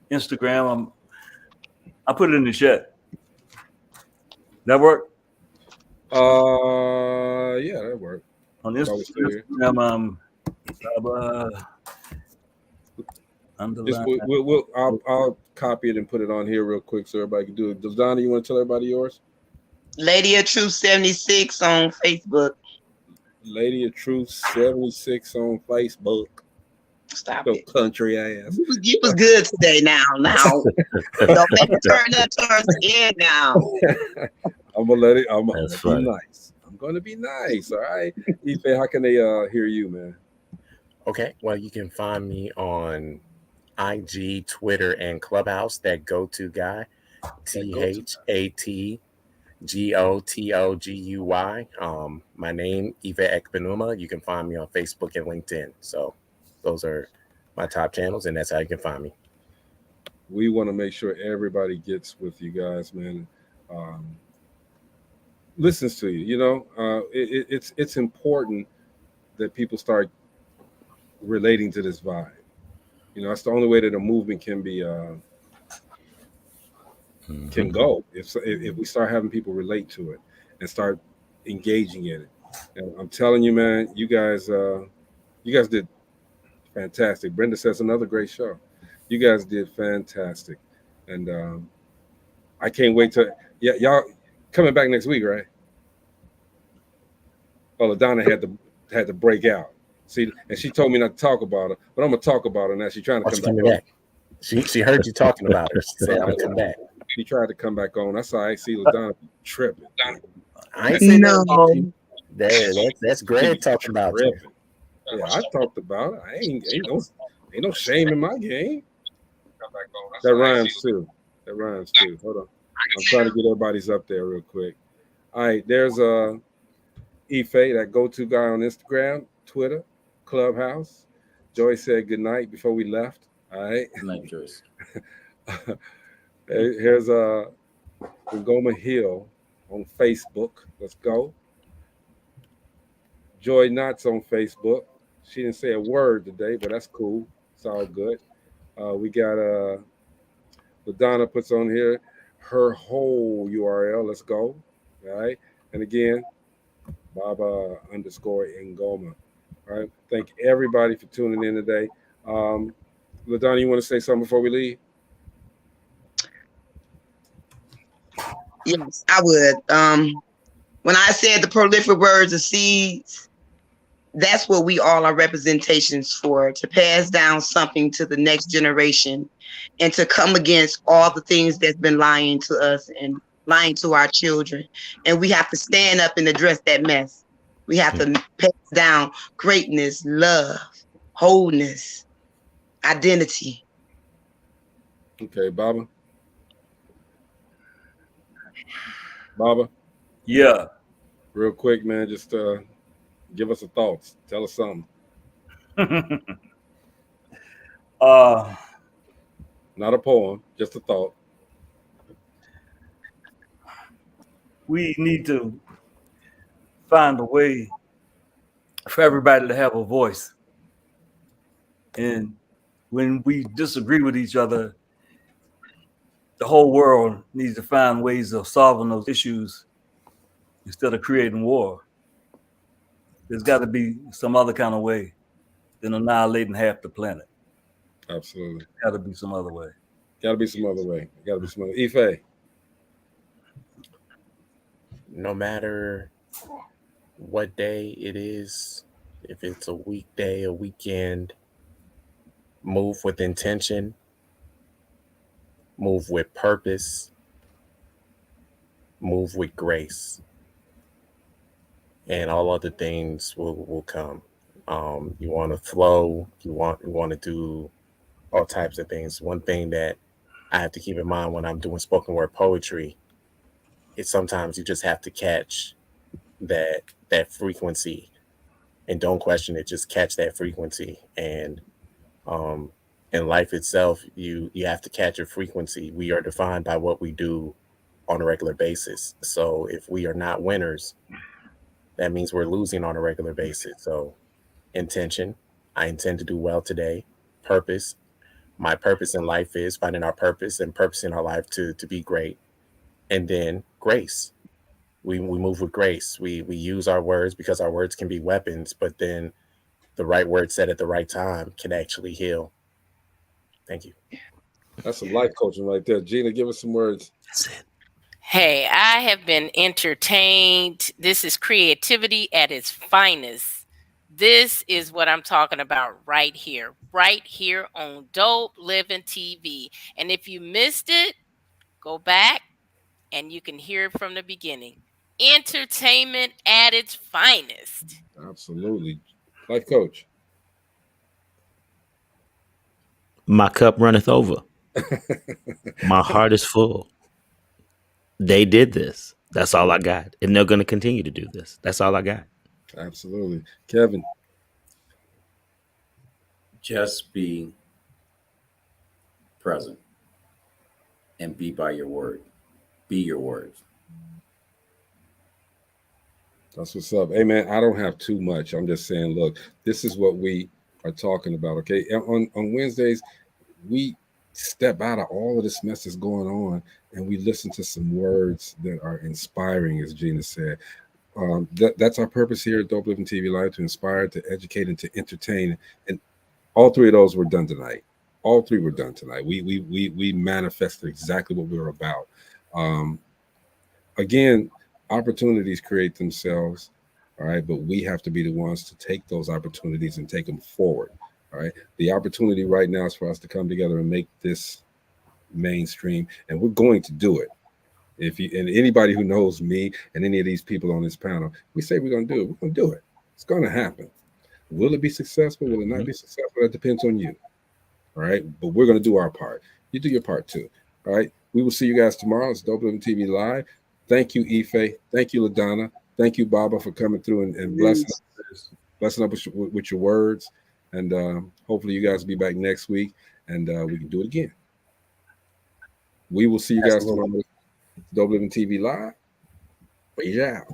Instagram. I put it in the chat. That work? Yeah, that worked. On Instagram, I'll copy it and put it on here real quick so everybody can do it. Does Donna, you want to tell everybody yours? Lady of Truth 76 on Facebook. Lady of Truth 76 on Facebook. Stop Your it. Country ass. You was good today. Now. Don't make me turn that towards the end now. I'm gonna let it. I'm gonna funny. be nice. I'm gonna be nice. All right. Ife, how can they hear you, man? Okay, well, you can find me on IG, Twitter, and Clubhouse. That go-to guy, THATGOTOGUY. My name, Ife Ekpenuma. You can find me on Facebook and LinkedIn. So those are my top channels, and that's how you can find me. We want to make sure everybody gets with you guys, man. Listens to you. You know, it's important that people start relating to this vibe. You know, that's the only way that a movement can be can go. If we start having people relate to it and start engaging in it. And I'm telling you, man, you guys did fantastic. Brenda says another great show. You guys did fantastic, and I can't wait to y'all coming back next week, right? Oh, Donna had to break out. See, and she told me not to talk about her, but I'm gonna talk about her now. She's trying to come back. She heard you talking about her. She said, "I'm gonna come back." She tried to come back on. That's all right. See, LaDonna tripping. I ain't saying nothing. That's Greg talking about you. Yeah, I talked about it. Ain't no shame in my game. That rhymes too. Hold on. I'm trying to get everybody's up there real quick. All right, there's Ife, that go-to guy on Instagram, Twitter, Clubhouse. Joy said good night before we left. All right. Good night, Joyce. Here's Ngoma Hill on Facebook. Let's go. Joy Knott's on Facebook. She didn't say a word today, but that's cool. It's all good. We got LaDonna puts on here her whole URL. Let's go. All right. And again, Baba _ Ngoma. All right. Thank everybody for tuning in today. LaDonna, you want to say something before we leave? Yes, I would. When I said the prolific words of seeds, that's what we all are representations for, to pass down something to the next generation and to come against all the things that's been lying to us and lying to our children. And we have to stand up and address that mess. We have to pass down greatness, love, wholeness, identity. Okay, Baba. Baba. Yeah. Real quick, man, just give us a thoughts. Tell us something. Not a poem, just a thought. We need to find a way for everybody to have a voice. And when we disagree with each other, the whole world needs to find ways of solving those issues instead of creating war. There's got to be some other kind of way than annihilating half the planet. Absolutely. Got to be some other way. Got to be some other way. Got to be some other. Ife. No matter what day it is, if it's a weekday, a weekend, move with intention, move with purpose, move with grace, and all other things will come. You want to flow, you want to do all types of things. One thing that I have to keep in mind when I'm doing spoken word poetry is sometimes you just have to catch that frequency and don't question it, just catch that frequency. And in life itself, you have to catch a frequency. We are defined by what we do on a regular basis. So if we are not winners, that means we're losing on a regular basis. So intention, I intend to do well today. Purpose, my purpose in life is finding our purpose and purpose in our life to be great. And then grace. We move with grace. We use our words because our words can be weapons, but then the right word said at the right time can actually heal. Thank you. That's some life coaching right there. Gina, give us some words. That's it. Hey, I have been entertained. This is creativity at its finest. This is what I'm talking about right here on Dope Living TV. And if you missed it, go back and you can hear it from the beginning. Entertainment at its finest. Absolutely. Life coach. My cup runneth over. My heart is full. They did this. That's all I got. And they're going to continue to do this. That's all I got. Absolutely. Kevin. Just be present and be by your word. Be your words. That's what's up. Hey, man, I don't have too much. I'm just saying, look, this is what we are talking about, okay? On Wednesdays, we step out of all of this mess that's going on and we listen to some words that are inspiring, as Gina said. That's our purpose here at Dope Living TV Live, to inspire, to educate, and to entertain. And all three of those were done tonight. All three were done tonight. We manifested exactly what we were about. Again, opportunities create themselves, all right? But we have to be the ones to take those opportunities and take them forward, all right? The opportunity right now is for us to come together and make this mainstream, and we're going to do it. And anybody who knows me and any of these people on this panel, we say we're going to do it. We're going to do it. It's going to happen. Will it be successful? Will it not be successful? That depends on you, all right? But we're going to do our part. You do your part too, all right? We will see you guys tomorrow. It's Dope Living TV Live. Thank you, Ife. Thank you, LaDonna. Thank you, Baba, for coming through and blessing us with your words. And hopefully you guys will be back next week and we can do it again. We will see you guys tomorrow. Dope Living TV Live. Peace out.